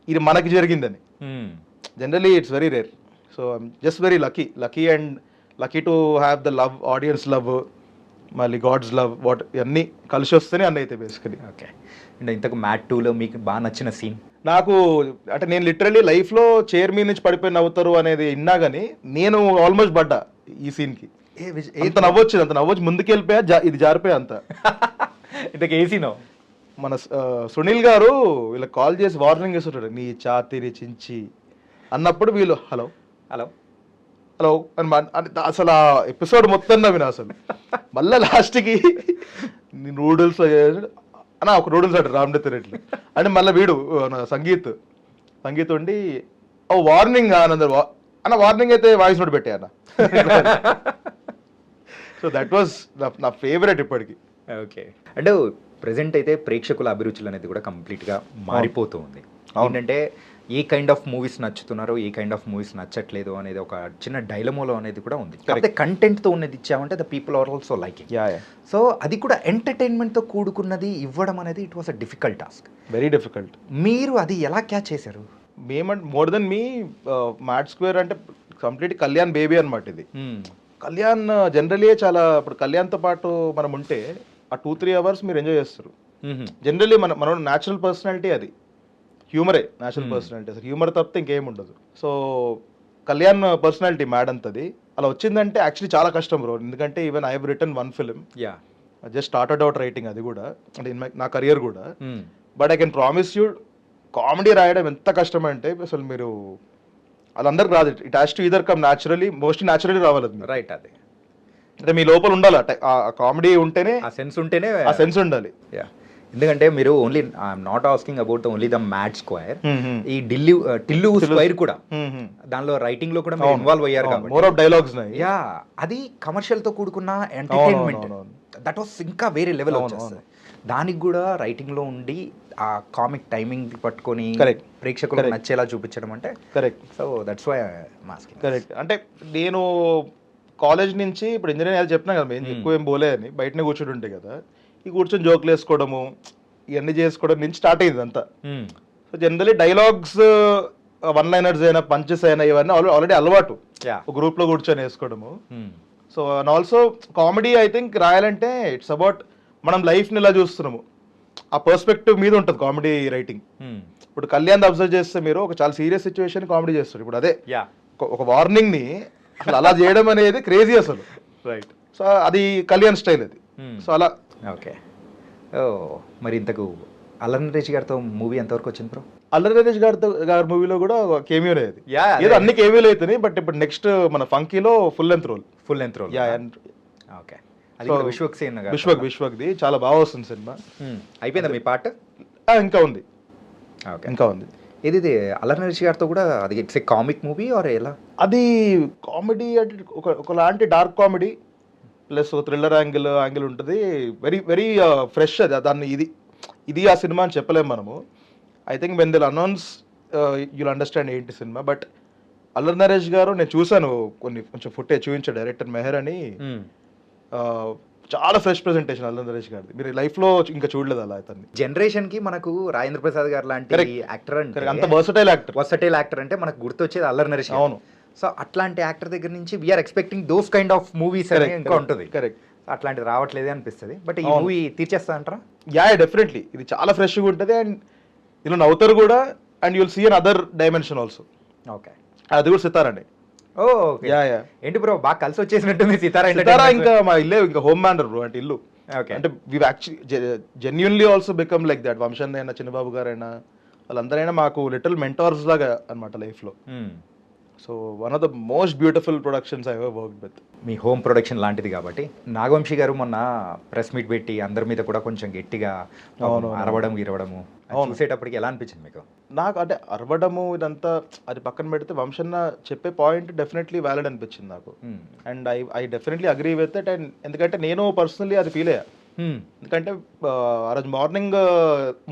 ఇది మనకి జరిగిందని. Generally it's very rare. So I'm just very lucky and lucky to have the love, audience love, మళ్ళీ గాడ్స్ లవ్, వాట్ ఇవన్నీ కలిసి వస్తేనే అన్న అయితే బేసికలీ. ఓకే, అంటే ఇంతకు మ్యాడ్ 2లో మీకు బాగా నచ్చిన సీన్? నాకు అంటే నేను లిటరలీ లైఫ్లో చైర్ మీద నుంచి పడిపోయి నవ్వుతారు అనేది విన్నా కానీ నేను ఆల్మోస్ట్ పడ్డా ఈ సీన్కి. అంత నవ్వొచ్చు ముందుకు వెళ్ళిపోయా, ఇది జారిపోయా అంత. ఇంతకు ఏ సీనో? మన సునీల్ గారు వీళ్ళకి కాల్ చేసి వార్నింగ్ ఇస్తుంటాడు, నీ ఛాతీని చించి అన్నప్పుడు వీళ్ళు హలో హలో హలో అని అసలు ఆ ఎపిసోడ్ మొత్తం నవ్విన. అసలు మళ్ళీ లాస్ట్కి నూడిల్స్ అన్న ఒక నూడిల్స్ అంటారు రామ్డెత్ రెడ్లు అంటే మళ్ళీ వీడు సంగీత్ ఉండి ఓ వార్నింగ్ అనందరు అన్న వార్నింగ్ అయితే వాయిస్ నోట్ పెట్టే అన్న. సో దట్ వాజ్ నా ఫేవరెట్ ఇప్పటికి. ఓకే, అంటే ప్రజెంట్ అయితే ప్రేక్షకుల అభిరుచులు అనేది కూడా కంప్లీట్గా మారిపోతూ ఉంది. ఏంటంటే ఏ కైండ్ ఆఫ్ మూవీస్ నచ్చుతున్నారో ఏ కైండ్ ఆఫ్ మూవీస్ నచ్చట్లేదు అనేది ఒక చిన్న డైలమోలో అనేది కూడా ఉంది. కాకపోతే కంటెంట్తో ఉన్నది ఇచ్చామంటే the people are also like it. So అది కూడా ఎంటర్టైన్మెంట్తో కూడుకున్నది ఇవ్వడం అనేది it was a difficult task, very difficult. మీరు అది ఎలా క్యాచ్ చేశారు? మేమంటే మోర్ దెన్ మీ మ్యాడ్ స్క్వేర్ అంటే కంప్లీట్ కళ్యాణ్ బేబీ అనమాట ఇది. కళ్యాణ్ జనరలీ చాలా ఇప్పుడు కళ్యాణ్తో పాటు మనం ఉంటే ఆ 2-3 అవర్స్ మీరు ఎంజాయ్ చేస్తారు. జనరలీ మన న్యాచురల్ పర్సనాలిటీ అది, హ్యూమరే న్యాచురల్ పర్సనాలిటీ. అసలు హ్యూమర్ తప్పితే ఇంకేం ఉండదు. సో కళ్యాణ్ పర్సనాలిటీ మ్యాడ్ అంతది అలా వచ్చిందంటే యాక్చువల్లీ చాలా కష్టం బ్రో. ఎందుకంటే even I have written 1 film, just started out writing, అది కూడా అంటే నా కెరియర్ కూడా. But I can promise you comedy రాయడం ఎంత కష్టం అంటే అసలు మీరు వాళ్ళందరికి రాదు. It has to either come naturally, mostly naturally రావాలి. రైట్, అదే అంటే మీ లోపల ఉండాలి ఆ కామెడీ ఉంటేనే, ఆ సెన్స్ ఉంటేనే, ఆ సెన్స్ ఉండాలి. ఎందుకంటే మీరు only I'm not asking about the only the mad square, ఈ టిల్లు స్క్వేర్ కూడా దానిలో రైటింగ్ లో కూడా మీరు ఇన్వాల్వ్ అయ్యారు కాబట్టి మోర్ ఆఫ్ డైలాగ్స్ యా అది కమర్షియల్ తో కూడుకున్న ఎంటర్టైన్మెంట్, దట్ వాస్ ఇంకా వేరే లెవెల్ వచ్చేస్తుంది. దానికి కూడా రైటింగ్ లో ఉండి ఆ కామిక్ టైమింగ్ పట్టుకొని ప్రేక్షకులకు నచ్చేలా చూపించడం అంటే correct. So that's why masking. Correct. అంటే నేను కాలేజ్ నుంచి ఇప్పుడు ఇంజనీరింగ్ చెప్పినా కదా, మేము ఎక్కువ ఏం పోలే అని బయటనే కూర్చుంటుంటే కదా, ఈ కూర్చొని జోకులు వేసుకోవడము ఇవన్నీ చేసుకోవడం నుంచి స్టార్ట్ అయింది అంతా. సో జనరలీ డైలాగ్స్ 1-liners అయినా పంచెస్ అయినా ఇవన్నీ ఆల్రెడీ అలవాటు గ్రూప్ లో కూర్చొని వేసుకోవడము. So and also comedy I think రాయాలంటే ఇట్స్ అబౌట్ మనం లైఫ్ని ఇలా చూస్తున్నాము, ఆ పర్స్పెక్టివ్ మీద ఉంటుంది కామెడీ రైటింగ్. ఇప్పుడు కళ్యాణ్ అబ్జర్వ్ చేస్తే మీరు ఒక చాలా సీరియస్ సిచ్యువేషన్ కామెడీ చేస్తారు. ఇప్పుడు అదే ఒక వార్నింగ్ ని అసలు అలా చేయడం అనేది క్రేజీ అసలు. రైట్. సో అది కళ్యాణ్ స్టైల్ అది. సో అలా. ఓకే, మరి ఇంతకు అల్లరి నరేష్ గారితో మూవీ ఎంతవరకు వచ్చింది బ్రో? అల్లరి నరేష్ గారి మూవీలో కూడా కేమియోనే అది. ఏదో అన్ని కేమియోలు అవుతున్నాయి, బట్ ఇప్పుడు నెక్స్ట్ మన ఫంకీలో ఫుల్ లెంత్ రోల్. ఓకే, అది విశ్వక్ది చాలా బాగా వస్తుంది సినిమా. అయిపోయిందా మీ పార్ట్? ఇంకా ఉంది. ఓకే, ఇంకా ఉంది. ఇది అల్లరి నరేష్ గారితో కూడా అది it's a comic movie or ఎలా? అది కామెడీ అంటే ఒకలాంటి dark comedy plus thriller angle ఉంటుంది. వెరీ వెరీ ఫ్రెష్ అది. దాన్ని ఇది ఆ సినిమా అని చెప్పలేము మనము. I think when they'll announce you'll understand ఏంటి సినిమా. బట్ అల్లరి నరేష్ గారు నేను చూశాను కొంచెం ఫుటేజ్ చూపించాడు డైరెక్టర్ మెహర్ అని. చాలా ఫ్రెష్ ప్రెజెంటేషన్ అల్లు నరేష్ గారిది. మీరు లైఫ్లో ఇంకా చూడలేదు అలా అతన్ని. జనరేషన్ కి మనకు రాజేంద్ర ప్రసాద్ గారు లాంటి Correct. యాక్టర్ అంటే అంత వర్సటైల్ యాక్టర్. వర్సటైల్ యాక్టర్ అంటే మనకు గుర్తొచ్చేది అల్లరి నరేష్ గారు. అవును. సో అట్లాంటి యాక్టర్ దగ్గర నుంచి we're expecting those kind of movies ఇంకా ఉంటుంది. కరెక్ట్. అట్లాంటిది రావట్లేదే అనిపిస్తుంది. బట్ ఈ అవును. మూవీ తీర్చేస్తా అంటారా? యా డెఫినెట్లీ ఇది చాలా ఫ్రెష్గా ఉంటుంది అండ్ ఇలా నవ్వుతారు కూడా and you'll see an other dimension also. Okay. అది కూడా సితారండి. Oh okay. యా యా ఏంటి బ్రో బాగా కలిసి వచ్చేసినట్టుంది సితారా సితారా ఇంకా మా ఇల్లే ఇంకా హోమ్ మ్యానర్ బ్రో అంటే ఇల్లు. ఓకే. అంటే we actually genuinely also become like that. వంశన్ అయినా చిన్నబాబు గారైనా వాళ్ళందరైనా మాకు లిటిల్ మెంటార్స్ లాగా అనమాట లైఫ్లో. So one of the most beautiful productions I ever worked with. Me home production లాంటిది కాబట్టి నాగవంశీ గారు మొన్న ప్రెస్ మీట్ పెట్టి అందరి మీద కూడా కొంచెం గట్టిగా అరవడం గిరవడము చూసేటప్పటికి ఎలా అనిపించింది మీకు? నాకు అంటే అరవడము ఇదంతా అది పక్కన పెడితే వంశన్న చెప్పే పాయింట్ డెఫినెట్లీ వ్యాలిడ్ అనిపించింది నాకు. And I definitely agree with it. And ఎందుకంటే నేను పర్సనలీ అది ఫీల్ అయ్యా. ఎందుకంటే ఆ రోజు మార్నింగ్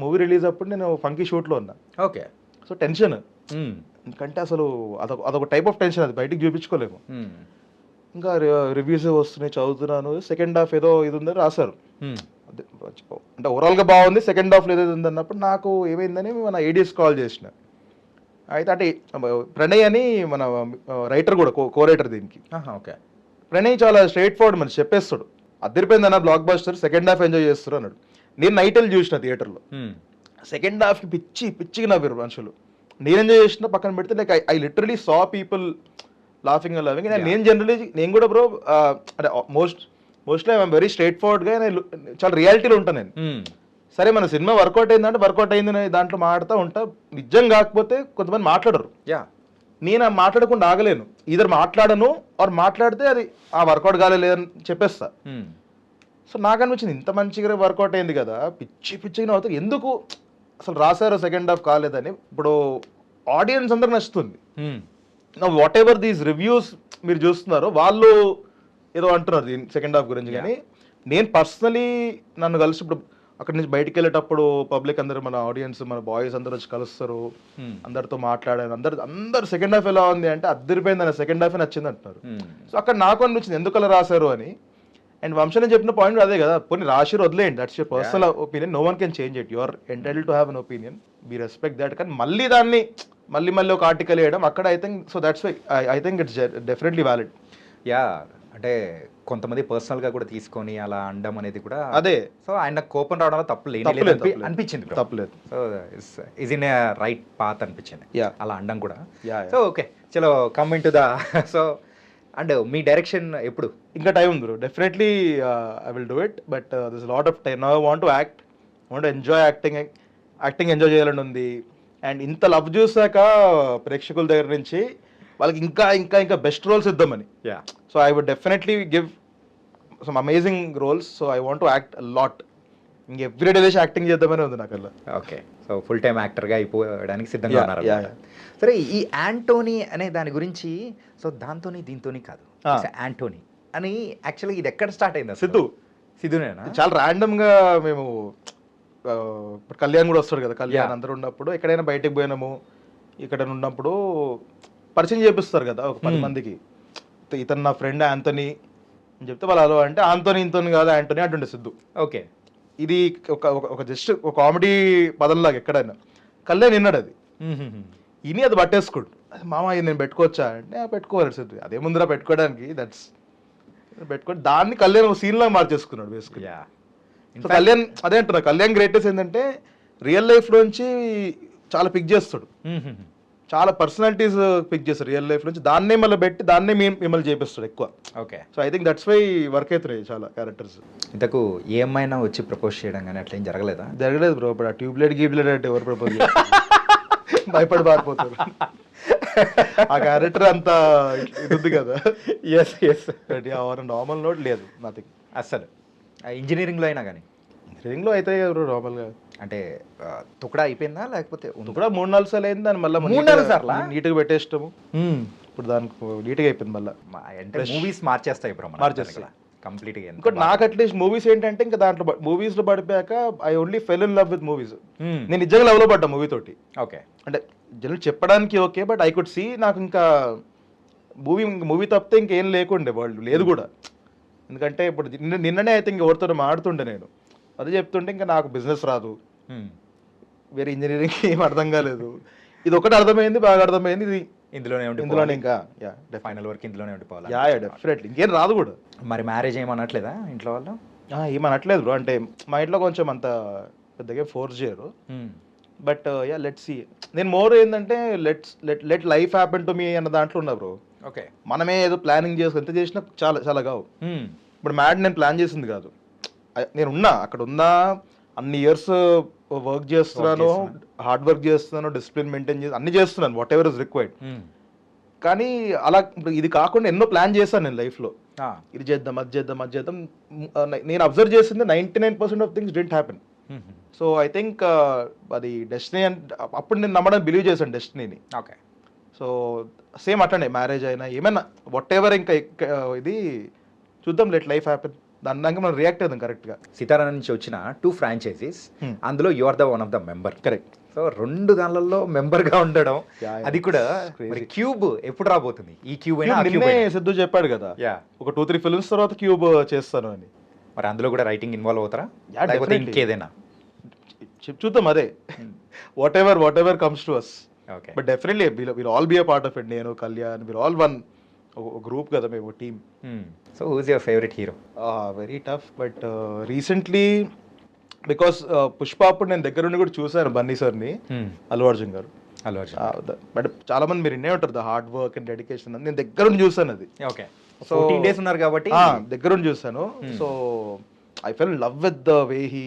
మూవీ రిలీజ్ అప్పుడు నేను ఫంకీ షూట్లో ఉన్నా. ఓకే. సో టెన్షన్, ఎందుకంటే అసలు అదొక టైప్ ఆఫ్ టెన్షన్, అది బయటికి చూపించుకోలేము. ఇంకా రివ్యూస్ వస్తున్నాయి, చదువుతున్నాను. సెకండ్ హాఫ్ ఏదో ఇది ఉందని రాశారు. అంటే ఓవరాల్గా బాగుంది, సెకండ్ హాఫ్లో ఏదో ఉంది అన్నప్పుడు నాకు ఏమైందని మన ఏడీఎస్ కాల్ చేసిన. అయితే అంటే ప్రణయ్ అని మన రైటర్ కూడా కో రైటర్ దీనికి. ఓకే. ప్రణయ్ చాలా స్ట్రైట్ ఫార్వర్డ్ మనిషి, చెప్పేస్తాడు అద్దరిపోయిందన్న blockbuster, second half enjoy చేస్తారు అన్నాడు. నేను నైట్ వెళ్ళి చూసిన థియేటర్లో. సెకండ్ హాఫ్కి పిచ్చిగా నవ్వారు మనుషులు. నేను ఎంజాయ్ చేసిన పక్కన పెడితే like I literally saw people laughing and loving. నేను కూడా బ్రో అంటే మోస్ట్లీ ఐఎమ్ వెరీ స్ట్రైట్ ఫార్వర్డ్గా చాలా రియాలిటీలో ఉంటాను నేను. సరే మన సినిమా వర్కౌట్ అయిందంటే వర్కౌట్ అయిందని దాంట్లో మాట్లాడుతూ ఉంటా. నిజం కాకపోతే కొంతమంది మాట్లాడరు. నేను మాట్లాడకుండా ఆగలేను. ఇద్దరు మాట్లాడను ఆర్ మాట్లాడితే అది ఆ వర్కౌట్ కాలేదని చెప్పేస్తా. సో నాకు అనిపించింది ఇంత మంచిగా వర్కౌట్ అయింది కదా, పిచ్చిగా అవుతుంది, ఎందుకు అసలు రాశారో సెకండ్ హాఫ్ కాలేదని. ఇప్పుడు ఆడియన్స్ అందరికి నచ్చుతుంది. వాట్ ఎవర్ దీస్ రివ్యూస్ మీరు చూస్తున్నారో వాళ్ళు ఏదో అంటున్నారు దీని సెకండ్ హాఫ్ గురించి. కానీ నేను పర్సనలీ నన్ను కలిసి ఇప్పుడు అక్కడి నుంచి బయటికి వెళ్ళేటప్పుడు పబ్లిక్ అందరూ మన ఆడియన్స్ మన బాయ్స్ అందరూ వచ్చి కలుస్తారు, అందరితో మాట్లాడాను. అందరు సెకండ్ హాఫ్ ఎలా ఉంది అంటే అద్దరిపోయింది అన్న, సెకండ్ హాఫ్ నచ్చింది అంటున్నారు. సో అక్కడ నాకు అనిపించింది ఎందుకు అలా రాశారు అని. అండ్ వంశన్ చెప్పిన పాయింట్ అదే కదా, పోనీ రాశి వదిలేయండి, that's your personal opinion, no one can change it, you are entitled to have an opinion, we respect that. కానీ మళ్ళీ దాన్ని మళ్ళీ ఒక ఆర్టికల్ వేయడం అక్కడ I think so that's why I think it's definitely valid. Yeah అంటే కొంతమంది personal గా కూడా తీసుకొని అలా అండం అనేది కూడా అదే. సో ఆయన కోపం రావడంలో తప్పు లేదు అనిపించింది. తప్పలేదు. So is in a right path అనిపించింది అలా అండం కూడా. Yeah. సో ఓకే చలో coming to the so and me direction ఎప్పుడు? ఇంకా టైం ఉంది bro, definitely I will do it. But this lot of time. Now I want to act, want to enjoy acting enjoy చేయాలని ఉంది. And ఇంత love చూసాక ప్రేక్షకుల దగ్గర నుంచి వాళ్ళకి ఇంకా ఇంకా ఇంకా బెస్ట్ రోల్స్ ఇద్దామని. So I would definitely give some amazing roles. So I want to act lot. ఇంక ఎవ్రీడే వేసి యాక్టింగ్ చేద్దామని ఉంది నాకు అలా. ఓకే. సో ఫుల్ టైమ్ యాక్టర్గా అయిపోవడానికి సిద్ధంగా ఉన్నారు. సరే ఈ యాంటోనీ అనే దాని గురించి, సో దాంతోని దీంతోని కాదు, యాంటోనీ అని యాక్చువల్గా ఇది ఎక్కడ స్టార్ట్ అయింది? సిద్ధునేనా? చాలా ర్యాండమ్ గా మేము ఇప్పుడు కళ్యాణ్ కూడా వస్తాడు కదా, కళ్యాణ్ అందరూ ఉన్నప్పుడు ఎక్కడైనా బయటకు పోయినాము, ఇక్కడ ఉన్నప్పుడు పరిచయం చేపిస్తారు కదా ఒక 10 మందికి, ఇతను నా ఫ్రెండ్ యాంటోనీ అని చెప్తే వాళ్ళు అలా అంటే ఆంటోనీ ఇంతోని కాదు యాంటోనీ అంటుండే సిద్ధు. ఓకే. ఇది ఒక జస్ట్ ఒక కామెడీ పదంలాగా ఎక్కడైనా. కళ్యాణ్ విన్నాడు అది, ఇని అది పట్టేసుకోడు. మామ ఇది నేను పెట్టుకోవచ్చా అంటే పెట్టుకోవాలి సిద్ధు, అదే ముందర పెట్టుకోవడానికి దట్స్ పెట్టుకోండి. దాన్ని కళ్యాణ్ ఒక సీన్ లాగా మార్చేసుకున్నాడు బేసికలీ. సో కళ్యాణ్ అదే అంటున్నా, కళ్యాణ్ గ్రేటెస్ట్ ఏంటంటే రియల్ లైఫ్ లోంచి చాలా పిక్ చేస్తాడు, చాలా పర్సనాలిటీస్ పిక్ చేస్తాడు రియల్ లైఫ్ నుంచి, దాన్నే మళ్ళీ పెట్టి దాన్నే మిమ్మల్ని చేపిస్తాడు ఎక్కువ. Okay. So I think that's why work అవుతున్నాయి చాలా క్యారెక్టర్స్. ఇంతకు ఏమైనా వచ్చి ప్రపోజ్ చేయడం కానీ అట్లా ఏం జరగలేదా? జరగలేదు బ్రో. ఇప్పుడు ఆ ట్యూబ్లైట్ గీబ్లైట్ అంటే ఎవరు ప్రపోజ్ భయపడి పారిపోతారు. ఆ క్యారెక్టర్ అంత ఇది ఉంది కదా. Yes yes. నార్మల్ నోట్ లేదు నథింగ్ అస్సలు. ఇంజనీరింగ్లో అయినా కానీ? ఇంజనీరింగ్లో అయితే బ్రో నార్మల్గా అంటే తుకడా అయిపోయిందా లేకపోతే కూడా 3-4 సార్లు అయింది. దాన్ని మళ్ళీ 3-4 సార్లు నీట్గా పెట్టేస్తాము. ఇప్పుడు దానికి నీట్గా అయిపోయింది మళ్ళీ. అంటే మూవీస్ మార్చేస్తాయి ఇప్పుడు, మార్చేస్తాయి కంప్లీట్గా. ఇంకోటి నాకు అట్లీస్ట్ మూవీస్ ఏంటంటే ఇంకా దాంట్లో మూవీస్ లో పడిపోయాక I only fell in love with movies. నేను నిజంగా లవ్ లో పడ్డా మూవీ తోటి. ఓకే. అంటే జనరల్ చెప్పడానికి okay, but I could see నాకు ఇంకా మూవీ తప్పితే ఇంకేం లేకుండే వరల్డ్ లేదు కూడా. ఎందుకంటే ఇప్పుడు నిన్ననే అయితే ఇంక ఎవరితో మాడుతుండే నేను అదే చెప్తుంటే ఇంకా నాకు బిజినెస్ రాదు, వేరే ఇంజనీరింగ్ ఏం అర్థం కాలేదు. ఇది ఒకటి అర్థమైంది, బాగా అర్థమైంది. ఇది ఇందులోనే ఇంకా ఫైనల్ వరకు ఇందులోనే ఉండిపోవాలి. డెఫినెట్లీ ఇంకేం రాదు కూడా. మరి మ్యారేజ్ ఏమనట్లేదా ఇంట్లో వాళ్ళు? ఏమనట్లేదు బ్రో, అంటే మా ఇంట్లో కొంచెం అంత పెద్దగా ఫోర్స్ చేయరు. But let's see. నేను మోర్ ఏంటంటే let life happen to me అన్న దాంట్లో ఉన్నా బ్రో. ఓకే, మనమే ఏదో ప్లానింగ్ చేసి ఎంత చేసినా చాలా చాలా కావు. ఇప్పుడు మ్యాడ్ నేను ప్లాన్ చేసింది కాదు, నేను ఉన్నా అక్కడ ఉన్నా, అన్ని ఇయర్స్ వర్క్ చేస్తున్నాను, హార్డ్ వర్క్ చేస్తున్నాను, డిసిప్లిన్ మెయింటైన్ చేసి అన్ని చేస్తున్నాను, వాట్ ఎవర్ ఇస్ రిక్వైర్డ్. కానీ అలా ఇది కాకుండా ఎన్నో ప్లాన్ చేశాను నేను లైఫ్లో, ఇది చేద్దాం అది చేద్దాం అది చేద్దాం. నేను అబ్జర్వ్ చేసింది 99% of things didn't happen. So I think అది డెస్టినీ అంటే అప్పుడు నేను నమ్మడానికి బిలీవ్ చేశాను డెస్టినీని. ఓకే, సో సేమ్ అట్లనే మ్యారేజ్ అయినా ఏమైనా వాట్ ఎవర్ ఇంకా ఇది చూద్దాం, లెట్ లైఫ్ హ్యాపెన్. దానికి మనం రియాక్ట్ అవుదాం కరెక్ట్గా. సితారా నుంచి వచ్చిన 2 ఫ్రాంచైజీస్, అందులో you are the one of the member. Correct. So 2 దానిలలో మెంబర్గా ఉండడం, అది కూడా క్యూబ్ ఎప్పుడు రాబోతుంది? ఈ క్యూబ్ నిన్నే సిద్ధు చెప్పాడు కదా, ఒక 2-3 ఫిల్మ్స్ తర్వాత క్యూబ్ చేస్తాను అని. మరి అందులో కూడా రైటింగ్ ఇన్వాల్వ్ అవుతారా లేకపోతే ఇంకేదైనా? చూద్దాం, అదే whatever comes to us. Okay, but definitely will all be a part of it. నేను, Kalyan, will all one group కదా మేము, team. So who is your favourite hero? Very tough, but recently because Pushpa అప్పుడు నేను దగ్గర నుండి కూడా చూశాను బన్నీ సార్ని, అల్లు అర్జున్ గారు. బట్ చాలా మంది మీరు వినే ఉంటారు, the hard work and dedication అని. నేను దగ్గర నుండి చూసాను అది. ఓకే, సో 14 days ఉన్నారు కాబట్టి దగ్గర నుండి చూసాను. So I fell love with the way he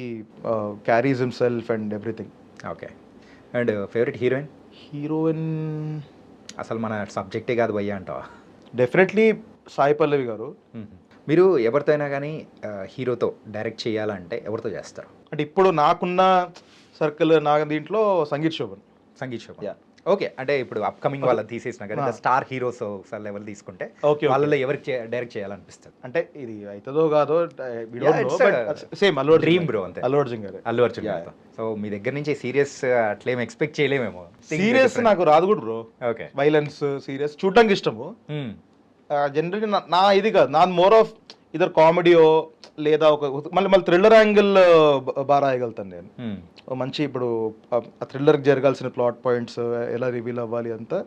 carries himself and everything. Okay, and favourite heroine అసలు మన సబ్జెక్టే కాదు భయ్యా అంటావా? డెఫినెట్లీ సాయి పల్లవి గారు. మీరు ఎవరితో అయినా కానీ హీరోతో డైరెక్ట్ చేయాలంటే ఎవరితో చేస్తారు? అంటే ఇప్పుడు నాకున్న సర్కిల్ నా దీంట్లో సంగీత్ శోభన్. ఓకే, అంటే ఇప్పుడు అప్కమింగ్ వాళ్ళని తీసేసిన కానీ స్టార్ హీరోస్ లెవెల్ తీసుకుంటే వాళ్ళలో ఎవరికి డైరెక్ట్ చేయాలనిపిస్తుంది? అంటే ఇది అవుతుందో కాదో సేమ్ డ్రీమ్ బ్రో, అంతే. అల్లు అర్జున్ గారు. సో మీ దగ్గర నుంచి సీరియస్ అట్లేం ఎక్స్పెక్ట్ చేయలేమేమో. సీరియస్ నాకు రాదు కూడా బ్రో. ఓకే, వైలెన్స్ సీరియస్ చూడడానికి ఇష్టము. జనరల్లీ నా ఇది కాదు, నా మోర్ ఆఫ్ ఇద్దరు కామెడీయో లేదా ఒక మళ్ళీ థ్రిల్లర్ యాంగిల్ బాగా రాయగలుగుతాను నేను. మంచి ఇప్పుడు ఆ థ్రిల్లర్కి జరగాల్సిన ప్లాట్ పాయింట్స్ ఎలా రివీల్ అవ్వాలి అంతా.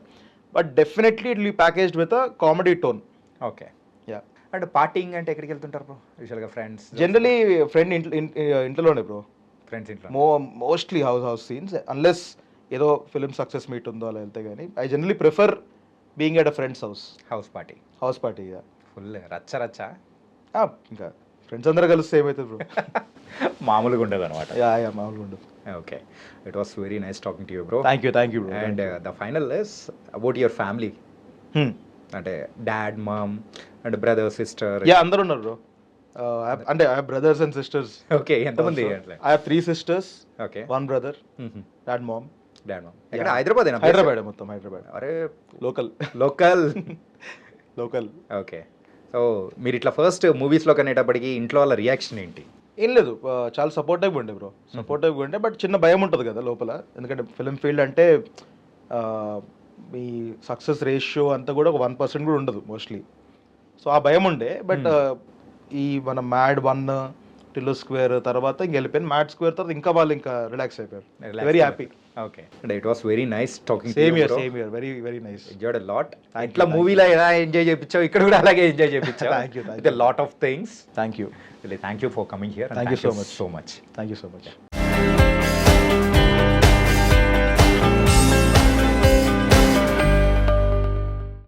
But definitely it be packaged with a comedy tone. Okay, yeah. అంటే పార్టీయింగ్ అంటే ఎక్కడికి వెళ్తుంటారు బ్రో యూజువల్గా? ఫ్రెండ్స్? జనరలీ ఫ్రెండ్ ఇంట్లోనే బ్రో. ఫ్రెండ్స్ ఇంట్లో మోస్ట్లీ హౌస్ సీన్స్, అన్లెస్ ఏదో ఫిల్మ్ సక్సెస్ మీట్ ఉందో అలా వెళ్తే. కానీ I generally prefer being at a friends house party. Full రచ్చ ఇంకా ఫ్రెండ్స్ అందరూ కలిస్తే ఏమవుతుంది బ్రో? మామూలుగా ఉండదు అనమాట. మామూలుగా ఉండదు. Okay, it was very nice talking to you bro. Thank you bro. And the final is about your family. అంటే dad, mom and brother, sister? అందరూ ఉన్నారు బ్రో. అంటే I have brothers and sisters. Okay, ఎంతమంది? I have 3 sisters. Okay, 1 brother. Dad mom. ఎక్కడ? హైదరాబాద్? మొత్తం హైదరాబాద్. అరే local. Okay, so మీరు ఇట్లా ఫస్ట్ మూవీస్లో కనేటప్పటికి ఇంట్లో వాళ్ళ రియాక్షన్ ఏంటి? ఏం లేదు, చాలా సపోర్టివ్గా ఉండే బ్రో. సపోర్టివ్గా ఉండే, బట్ చిన్న భయం ఉంటుంది కదా లోపల. ఎందుకంటే ఫిల్మ్ ఫీల్డ్ అంటే మీ సక్సెస్ రేషియో అంతా కూడా ఒక 1% కూడా ఉండదు మోస్ట్లీ. సో ఆ భయం ఉండే. బట్ ఈ మన మ్యాడ్ 1 టిల్లు స్క్వేర్ తర్వాత ఇంక వెళ్ళిపోయింది. మ్యాడ్ స్క్వేర్ తర్వాత ఇంకా వాళ్ళు ఇంకా రిలాక్స్ అయిపోయారు. Very happy. Okay, and it was very nice talking. Same year very very nice. Enjoyed a lot. ఇట్లా మూవీలో ఎలా ఎంజాయ్ చేయించావు, ఇక్కడ కూడా అలాగే ఎంజాయ్ చేయించావు. Thank you. Lot of things. Thank you for coming here. Thank you so much. So much. Thank you so much.